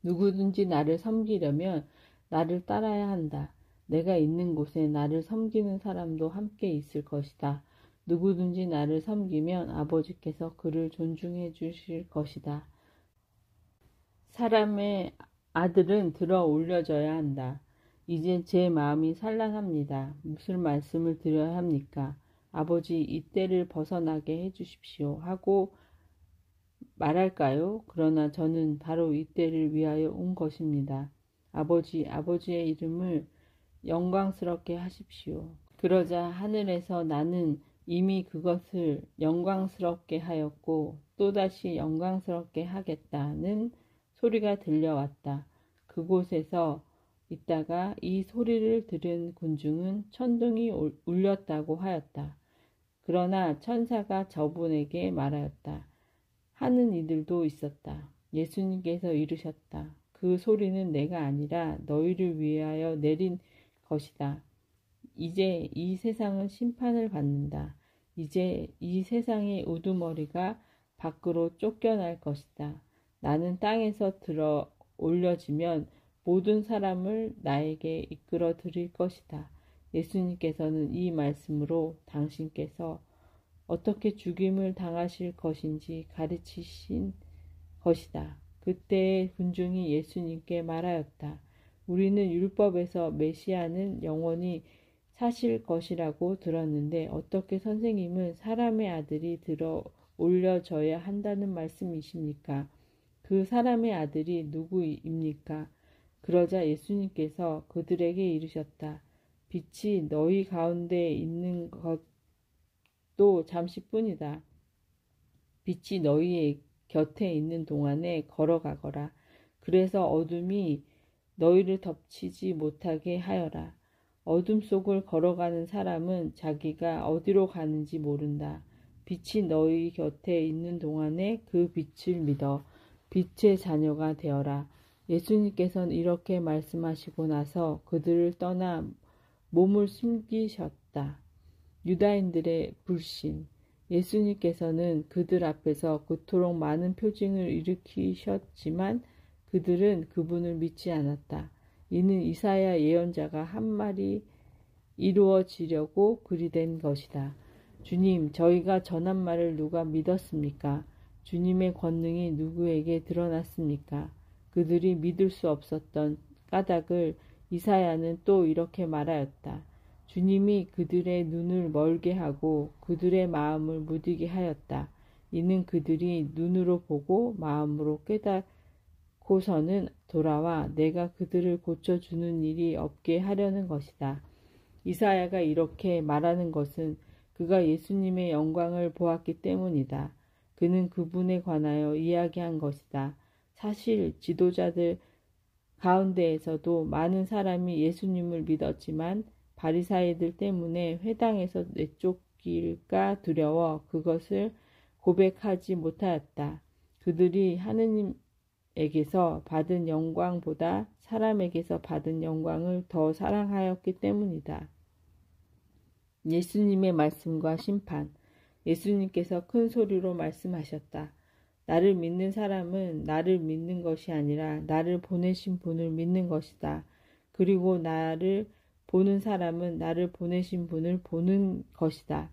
[SPEAKER 1] 누구든지 나를 섬기려면 나를 따라야 한다. 내가 있는 곳에 나를 섬기는 사람도 함께 있을 것이다. 누구든지 나를 섬기면 아버지께서 그를 존중해 주실 것이다. 사람의 아들은 들어 올려져야 한다. 이제 제 마음이 산란합니다. 무슨 말씀을 드려야 합니까? 아버지, 이때를 벗어나게 해주십시오 하고 말할까요? 그러나 저는 바로 이때를 위하여 온 것입니다. 아버지의 이름을 영광스럽게 하십시오. 그러자 하늘에서 나는 이미 그것을 영광스럽게 하였고 또다시 영광스럽게 하겠다는 소리가 들려왔다. 그곳에서 있다가 이 소리를 들은 군중은 천둥이 울렸다고 하였다. 그러나 천사가 저분에게 말하였다. 하는 이들도 있었다. 예수님께서 이르셨다. 그 소리는 내가 아니라 너희를 위하여 내린 것이다. 이제 이 세상은 심판을 받는다. 이제 이 세상의 우두머리가 밖으로 쫓겨날 것이다. 나는 땅에서 들어 올려지면 모든 사람을 나에게 이끌어 드릴 것이다. 예수님께서는 이 말씀으로 당신께서 어떻게 죽임을 당하실 것인지 가르치신 것이다. 그때의 군중이 예수님께 말하였다. 우리는 율법에서 메시아는 영원히 사실 것이라고 들었는데 어떻게 선생님은 사람의 아들이 들어 올려져야 한다는 말씀이십니까? 그 사람의 아들이 누구입니까? 그러자 예수님께서 그들에게 이르셨다. 빛이 너희 가운데 있는 것도 잠시뿐이다. 빛이 너희의 곁에 있는 동안에 걸어가거라. 그래서 어둠이 너희를 덮치지 못하게 하여라. 어둠 속을 걸어가는 사람은 자기가 어디로 가는지 모른다. 빛이 너희 곁에 있는 동안에 그 빛을 믿어 빛의 자녀가 되어라. 예수님께서는 이렇게 말씀하시고 나서 그들을 떠나 몸을 숨기셨다. 유다인들의 불신. 예수님께서는 그들 앞에서 그토록 많은 표징을 일으키셨지만 그들은 그분을 믿지 않았다. 이는 이사야 예언자가 한 말이 이루어지려고 그리 된 것이다. 주님, 저희가 전한 말을 누가 믿었습니까? 주님의 권능이 누구에게 드러났습니까? 그들이 믿을 수 없었던 까닭을 이사야는 또 이렇게 말하였다. 주님이 그들의 눈을 멀게 하고 그들의 마음을 무디게 하였다. 이는 그들이 눈으로 보고 마음으로 깨닫고서는 돌아와 내가 그들을 고쳐주는 일이 없게 하려는 것이다. 이사야가 이렇게 말하는 것은 그가 예수님의 영광을 보았기 때문이다. 그는 그분에 관하여 이야기한 것이다. 사실 지도자들 가운데에서도 많은 사람이 예수님을 믿었지만 바리사이들 때문에 회당에서 내쫓길까 두려워 그것을 고백하지 못하였다. 그들이 하느님에게서 받은 영광보다 사람에게서 받은 영광을 더 사랑하였기 때문이다. 예수님의 말씀과 심판. 예수님께서 큰 소리로 말씀하셨다. 나를 믿는 사람은 나를 믿는 것이 아니라 나를 보내신 분을 믿는 것이다. 그리고 나를 보는 사람은 나를 보내신 분을 보는 것이다.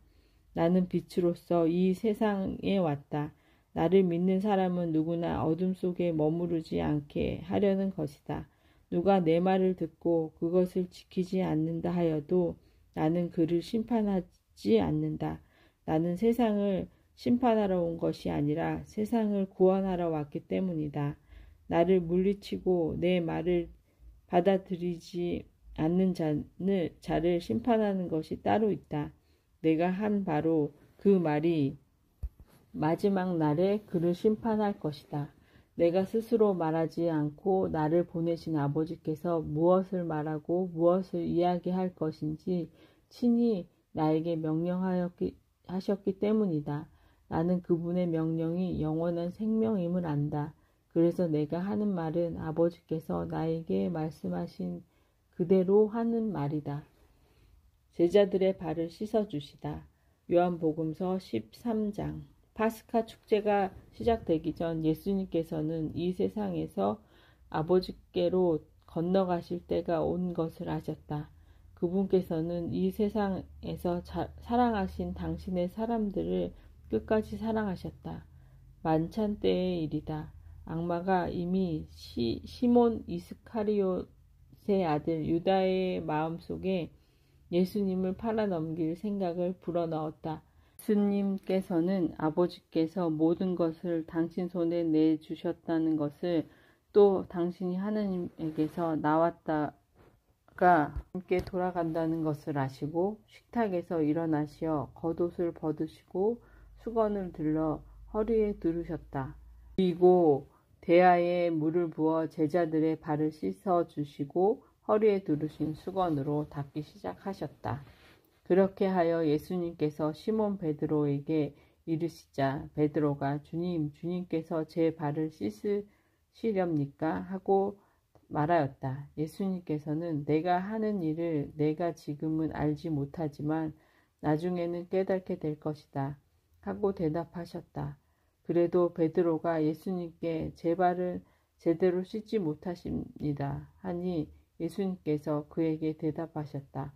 [SPEAKER 1] 나는 빛으로서 이 세상에 왔다. 나를 믿는 사람은 누구나 어둠 속에 머무르지 않게 하려는 것이다. 누가 내 말을 듣고 그것을 지키지 않는다 하여도 나는 그를 심판하지 않는다. 나는 세상을 심판하러 온 것이 아니라 세상을 구원하러 왔기 때문이다. 나를 물리치고 내 말을 받아들이지 않는 자를 심판하는 것이 따로 있다. 내가 한 바로 그 말이 마지막 날에 그를 심판할 것이다. 내가 스스로 말하지 않고 나를 보내신 아버지께서 무엇을 말하고 무엇을 이야기할 것인지 친히 나에게 명령하셨기 때문이다. 나는 그분의 명령이 영원한 생명임을 안다. 그래서 내가 하는 말은 아버지께서 나에게 말씀하신 그대로 하는 말이다. 제자들의 발을 씻어주시다. 요한복음서 13장. 파스카 축제가 시작되기 전 예수님께서는 이 세상에서 아버지께로 건너가실 때가 온 것을 아셨다. 그분께서는 이 세상에서 사랑하신 당신의 사람들을 끝까지 사랑하셨다. 만찬 때의 일이다. 악마가 이미 시몬 이스카리옷의 아들 유다의 마음속에 예수님을 팔아넘길 생각을 불어넣었다. 예수님께서는 아버지께서 모든 것을 당신 손에 내주셨다는 것을, 또 당신이 하나님에게서 나왔다가 함께 돌아간다는 것을 아시고 식탁에서 일어나시어 겉옷을 벗으시고 수건을 들러 허리에 두르셨다. 그리고 대야에 물을 부어 제자들의 발을 씻어 주시고 허리에 두르신 수건으로 닦기 시작하셨다. 그렇게 하여 예수님께서 시몬 베드로에게 이르시자 베드로가 주님께서 제 발을 씻으시렵니까? 하고 말하였다. 예수님께서는 내가 하는 일을 내가 지금은 알지 못하지만 나중에는 깨닫게 될 것이다. 하고 대답하셨다. 그래도 베드로가 예수님께 제 발을 제대로 씻지 못하십니다. 하니 예수님께서 그에게 대답하셨다.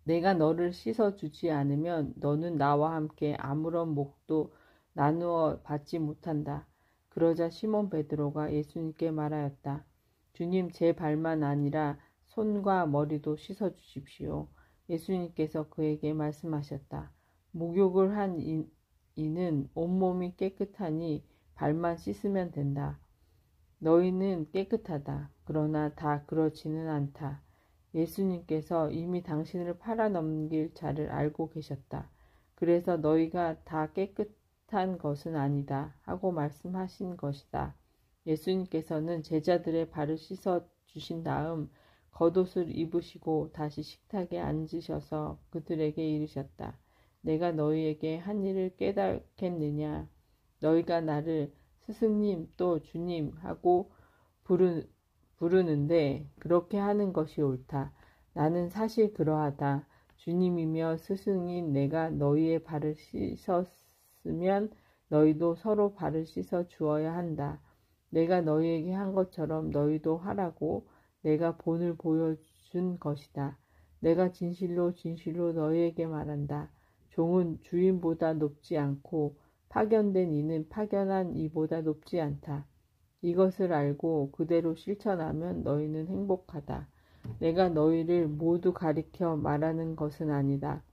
[SPEAKER 1] 내가 너를 씻어주지 않으면 너는 나와 함께 아무런 몫도 나누어 받지 못한다. 그러자 시몬 베드로가 예수님께 말하였다. 주님, 제 발만 아니라 손과 머리도 씻어주십시오. 예수님께서 그에게 말씀하셨다. 목욕을 한 이는 온몸이 깨끗하니 발만 씻으면 된다. 너희는 깨끗하다. 그러나 다 그렇지는 않다. 예수님께서 이미 당신을 팔아넘길 자를 알고 계셨다. 그래서 너희가 다 깨끗한 것은 아니다 하고 말씀하신 것이다. 예수님께서는 제자들의 발을 씻어 주신 다음 겉옷을 입으시고 다시 식탁에 앉으셔서 그들에게 이르셨다. 내가 너희에게 한 일을 깨닫겠느냐? 너희가 나를 스승님 또 주님 하고 부르는데 그렇게 하는 것이 옳다. 나는 사실 그러하다. 주님이며 스승인 내가 너희의 발을 씻었으면 너희도 서로 발을 씻어 주어야 한다. 내가 너희에게 한 것처럼 너희도 하라고 내가 본을 보여준 것이다. 내가 진실로 너희에게 말한다. 종은 주인보다 높지 않고 파견된 이는 파견한 이보다 높지 않다. 이것을 알고 그대로 실천하면 너희는 행복하다. 내가 너희를 모두 가리켜 말하는 것은 아니다.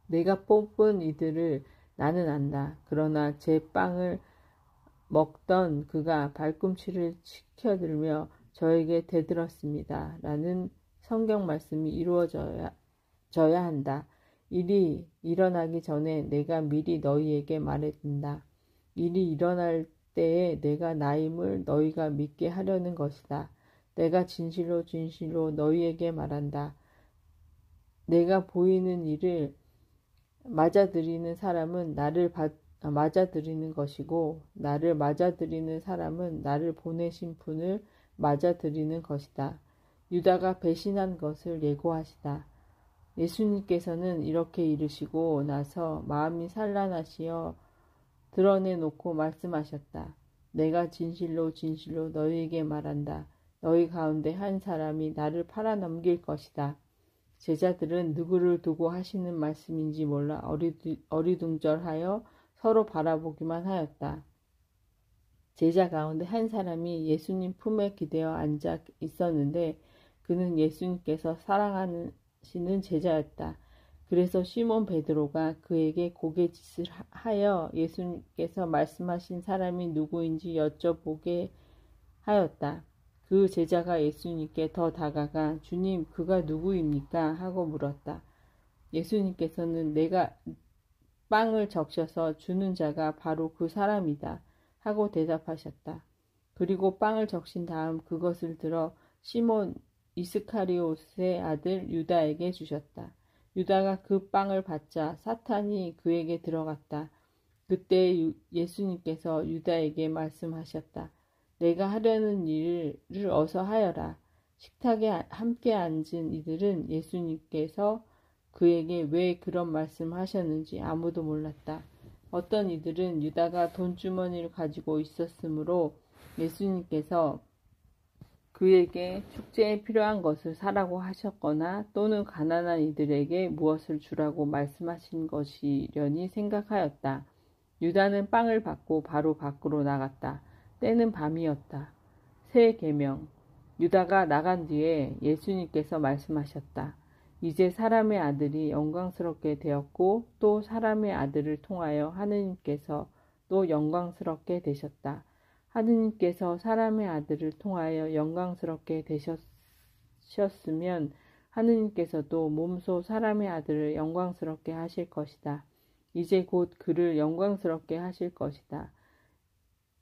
[SPEAKER 1] 내가 뽑은 이들을 나는 안다. 그러나 제 빵을 먹던 그가 발꿈치를 치켜들며 저에게 대들었습니다. 라는 성경 말씀이 이루어져야 한다. 일이 일어나기 전에 내가 미리 너희에게 말해둔다. 일이 일어날 때에 내가 나임을 너희가 믿게 하려는 것이다. 내가 진실로 너희에게 말한다. 내가 보이는 일을 맞아들이는 사람은 나를 맞아들이는 것이고 나를 맞아들이는 사람은 나를 보내신 분을 맞아들이는 것이다. 유다가 배신한 것을 예고하시다. 예수님께서는 이렇게 이르시고 나서 마음이 산란하시어 드러내놓고 말씀하셨다. 내가 진실로 너희에게 말한다. 너희 가운데 한 사람이 나를 팔아넘길 것이다. 제자들은 누구를 두고 하시는 말씀인지 몰라 어리둥절하여 서로 바라보기만 하였다. 제자 가운데 한 사람이 예수님 품에 기대어 앉아 있었는데 그는 예수님께서 사랑하시는 제자였다. 그래서 시몬 베드로가 그에게 고개짓을 하여 예수님께서 말씀하신 사람이 누구인지 여쭤보게 하였다. 그 제자가 예수님께 더 다가가 주님, 그가 누구입니까? 하고 물었다. 예수님께서는 내가 빵을 적셔서 주는 자가 바로 그 사람이다 하고 대답하셨다. 그리고 빵을 적신 다음 그것을 들어 시몬 이스카리옷의 아들 유다에게 주셨다. 유다가 그 빵을 받자 사탄이 그에게 들어갔다. 그때 예수님께서 유다에게 말씀하셨다. 내가 하려는 일을 어서 하여라. 식탁에 함께 앉은 이들은 예수님께서 그에게 왜 그런 말씀하셨는지 아무도 몰랐다. 어떤 이들은 유다가 돈주머니를 가지고 있었으므로 예수님께서 그에게 축제에 필요한 것을 사라고 하셨거나 또는 가난한 이들에게 무엇을 주라고 말씀하신 것이려니 생각하였다. 유다는 빵을 받고 바로 밖으로 나갔다. 때는 밤이었다. 새 계명. 유다가 나간 뒤에 예수님께서 말씀하셨다. 이제 사람의 아들이 영광스럽게 되었고 또 사람의 아들을 통하여 하느님께서 또 영광스럽게 되셨다. 하느님께서 사람의 아들을 통하여 영광스럽게 되셨으면 하느님께서도 몸소 사람의 아들을 영광스럽게 하실 것이다. 이제 곧 그를 영광스럽게 하실 것이다.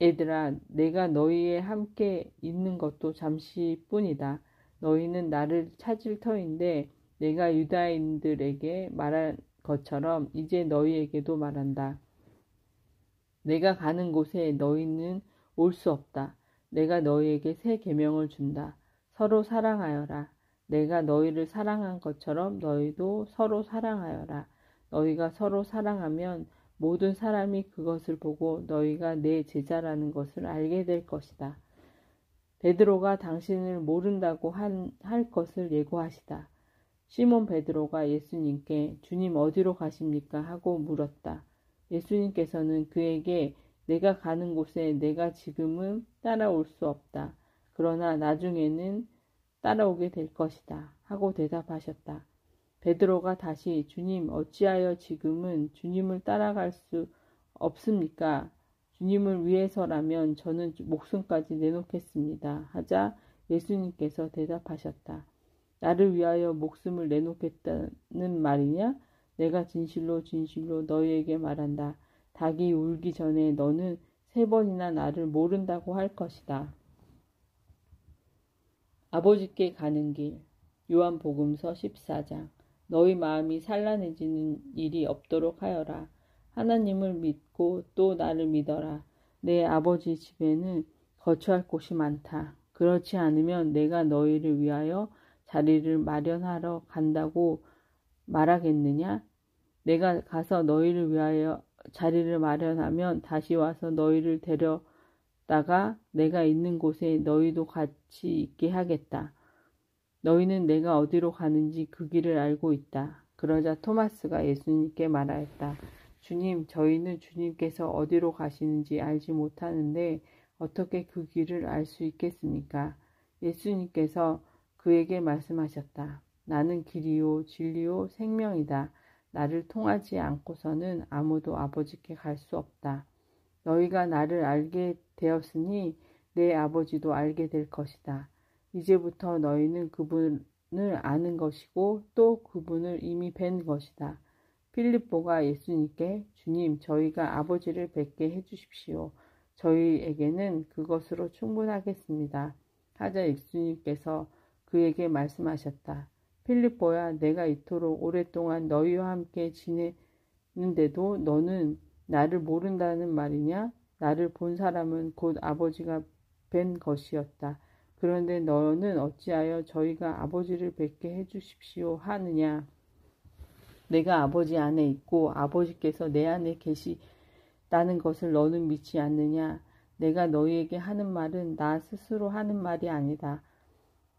[SPEAKER 1] 얘들아, 내가 너희에 함께 있는 것도 잠시뿐이다. 너희는 나를 찾을 터인데 내가 유다인들에게 말한 것처럼 이제 너희에게도 말한다. 내가 가는 곳에 너희는 올 수 없다. 내가 너희에게 새 계명을 준다. 서로 사랑하여라. 내가 너희를 사랑한 것처럼 너희도 서로 사랑하여라. 너희가 서로 사랑하면 모든 사람이 그것을 보고 너희가 내 제자라는 것을 알게 될 것이다. 베드로가 당신을 모른다고 할 것을 예고하시다. 시몬 베드로가 예수님께 주님 어디로 가십니까? 하고 물었다. 예수님께서는 그에게 내가 가는 곳에 내가 지금은 따라올 수 없다. 그러나 나중에는 따라오게 될 것이다. 하고 대답하셨다. 베드로가 다시 주님 어찌하여 지금은 주님을 따라갈 수 없습니까? 주님을 위해서라면 저는 목숨까지 내놓겠습니다. 하자 예수님께서 대답하셨다. 나를 위하여 목숨을 내놓겠다는 말이냐? 내가 진실로 진실로 너희에게 말한다. 닭이 울기 전에 너는 3번이나 나를 모른다고 할 것이다. 아버지께 가는 길. 요한복음서 14장. 너희 마음이 산란해지는 일이 없도록 하여라. 하나님을 믿고 또 나를 믿어라. 내 아버지 집에는 거처할 곳이 많다. 그렇지 않으면 내가 너희를 위하여 자리를 마련하러 간다고 말하겠느냐? 내가 가서 너희를 위하여 자리를 마련하면 다시 와서 너희를 데려다가 내가 있는 곳에 너희도 같이 있게 하겠다. 너희는 내가 어디로 가는지 그 길을 알고 있다. 그러자 토마스가 예수님께 말하였다. 주님, 저희는 주님께서 어디로 가시는지 알지 못하는데 어떻게 그 길을 알 수 있겠습니까? 예수님께서 그에게 말씀하셨다. 나는 길이요 진리요 생명이다. 나를 통하지 않고서는 아무도 아버지께 갈 수 없다. 너희가 나를 알게 되었으니 내 아버지도 알게 될 것이다. 이제부터 너희는 그분을 아는 것이고 또 그분을 이미 뵌 것이다. 필립보가 예수님께 주님, 저희가 아버지를 뵙게 해주십시오. 저희에게는 그것으로 충분하겠습니다. 하자 예수님께서 그에게 말씀하셨다. 필립보야, 내가 이토록 오랫동안 너희와 함께 지내는데도 너는 나를 모른다는 말이냐? 나를 본 사람은 곧 아버지가 뵌 것이었다. 그런데 너는 어찌하여 저희가 아버지를 뵙게 해주십시오 하느냐? 내가 아버지 안에 있고 아버지께서 내 안에 계시다는 것을 너는 믿지 않느냐? 내가 너희에게 하는 말은 나 스스로 하는 말이 아니다.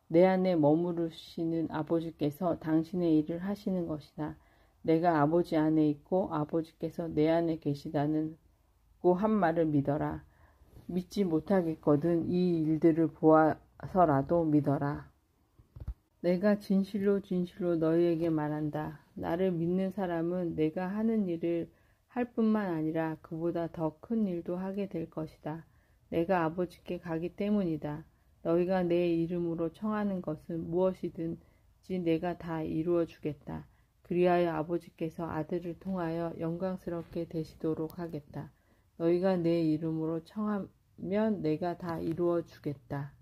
[SPEAKER 1] 내 안에 머무르시는 아버지께서 당신의 일을 하시는 것이다. 내가 아버지 안에 있고 아버지께서 내 안에 계시다는 고 한 말을 믿어라. 믿지 못하겠거든 이 일들을 보아서라도 믿어라. 내가 진실로 진실로 너희에게 말한다. 나를 믿는 사람은 내가 하는 일을 할 뿐만 아니라 그보다 더 큰 일도 하게 될 것이다. 내가 아버지께 가기 때문이다. 너희가 내 이름으로 청하는 것은 무엇이든지 내가 다 이루어 주겠다. 그리하여 아버지께서 아들을 통하여 영광스럽게 되시도록 하겠다. 너희가 내 이름으로 청하면 내가 다 이루어 주겠다.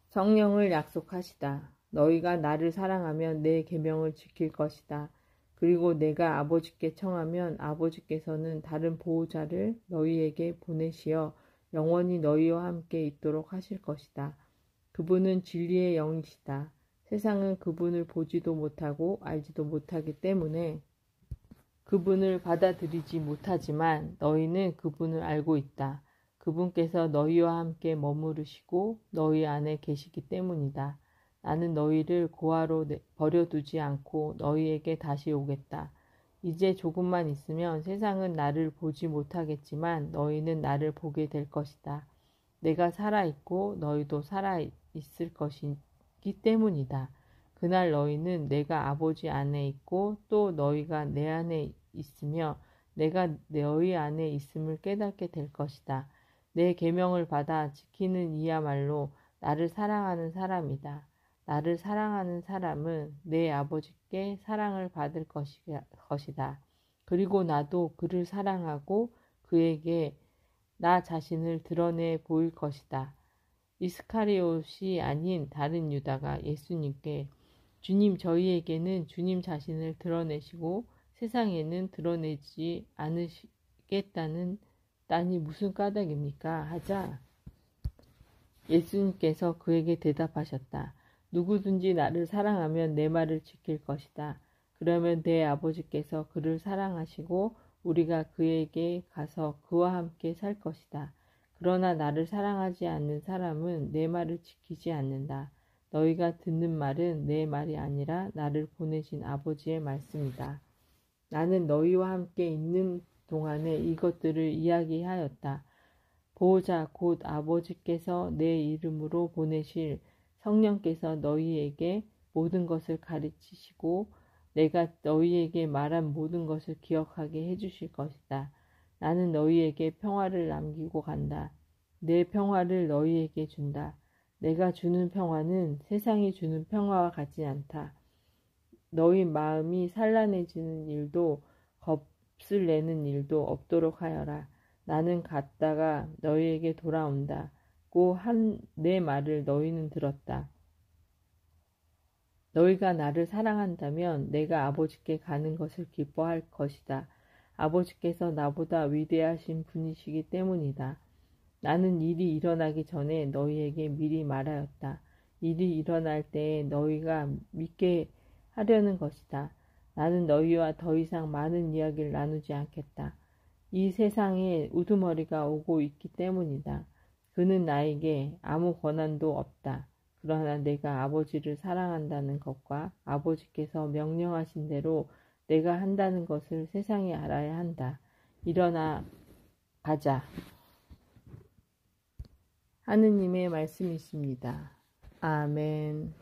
[SPEAKER 1] 성령을 약속하시다. 너희가 나를 사랑하면 내 계명을 지킬 것이다. 그리고 내가 아버지께 청하면 아버지께서는 다른 보호자를 너희에게 보내시어 영원히 너희와 함께 있도록 하실 것이다. 그분은 진리의 영이시다. 세상은 그분을 보지도 못하고 알지도 못하기 때문에 그분을 받아들이지 못하지만 너희는 그분을 알고 있다. 그분께서 너희와 함께 머무르시고 너희 안에 계시기 때문이다. 나는 너희를 고아로 버려두지 않고 너희에게 다시 오겠다. 이제 조금만 있으면 세상은 나를 보지 못하겠지만 너희는 나를 보게 될 것이다. 내가 살아있고 너희도 살아있을 것이기 때문이다. 그날 너희는 내가 아버지 안에 있고 또 너희가 내 안에 있으며 내가 너희 안에 있음을 깨닫게 될 것이다. 내 계명을 받아 지키는 이야말로 나를 사랑하는 사람이다. 나를 사랑하는 사람은 내 아버지께 사랑을 받을 것이다. 그리고 나도 그를 사랑하고 그에게 나 자신을 드러내 보일 것이다. 이스카리옷이 아닌 다른 유다가 예수님께 주님, 저희에게는 주님 자신을 드러내시고 세상에는 드러내지 않으시겠다는 딴이 무슨 까닭입니까? 하자 예수님께서 그에게 대답하셨다. 누구든지 나를 사랑하면 내 말을 지킬 것이다. 그러면 내 아버지께서 그를 사랑하시고 우리가 그에게 가서 그와 함께 살 것이다. 그러나 나를 사랑하지 않는 사람은 내 말을 지키지 않는다. 너희가 듣는 말은 내 말이 아니라 나를 보내신 아버지의 말씀이다. 나는 너희와 함께 있는 동안에 이것들을 이야기하였다. 보호자 곧 아버지께서 내 이름으로 보내실 성령께서 너희에게 모든 것을 가르치시고 내가 너희에게 말한 모든 것을 기억하게 해주실 것이다. 나는 너희에게 평화를 남기고 간다. 내 평화를 너희에게 준다. 내가 주는 평화는 세상이 주는 평화와 같지 않다. 너희 마음이 산란해지는 일도 겁을 내는 일도 없도록 하여라. 나는 갔다가 너희에게 돌아온다. 고 한 내 말을 너희는 들었다. 너희가 나를 사랑한다면 내가 아버지께 가는 것을 기뻐할 것이다. 아버지께서 나보다 위대하신 분이시기 때문이다. 나는 일이 일어나기 전에 너희에게 미리 말하였다. 일이 일어날 때에 너희가 믿게 하려는 것이다. 나는 너희와 더 이상 많은 이야기를 나누지 않겠다. 이 세상에 우두머리가 오고 있기 때문이다. 그는 나에게 아무 권한도 없다. 그러나 내가 아버지를 사랑한다는 것과 아버지께서 명령하신 대로 내가 한다는 것을 세상이 알아야 한다. 일어나 가자. 하느님의 말씀이십니다. 아멘.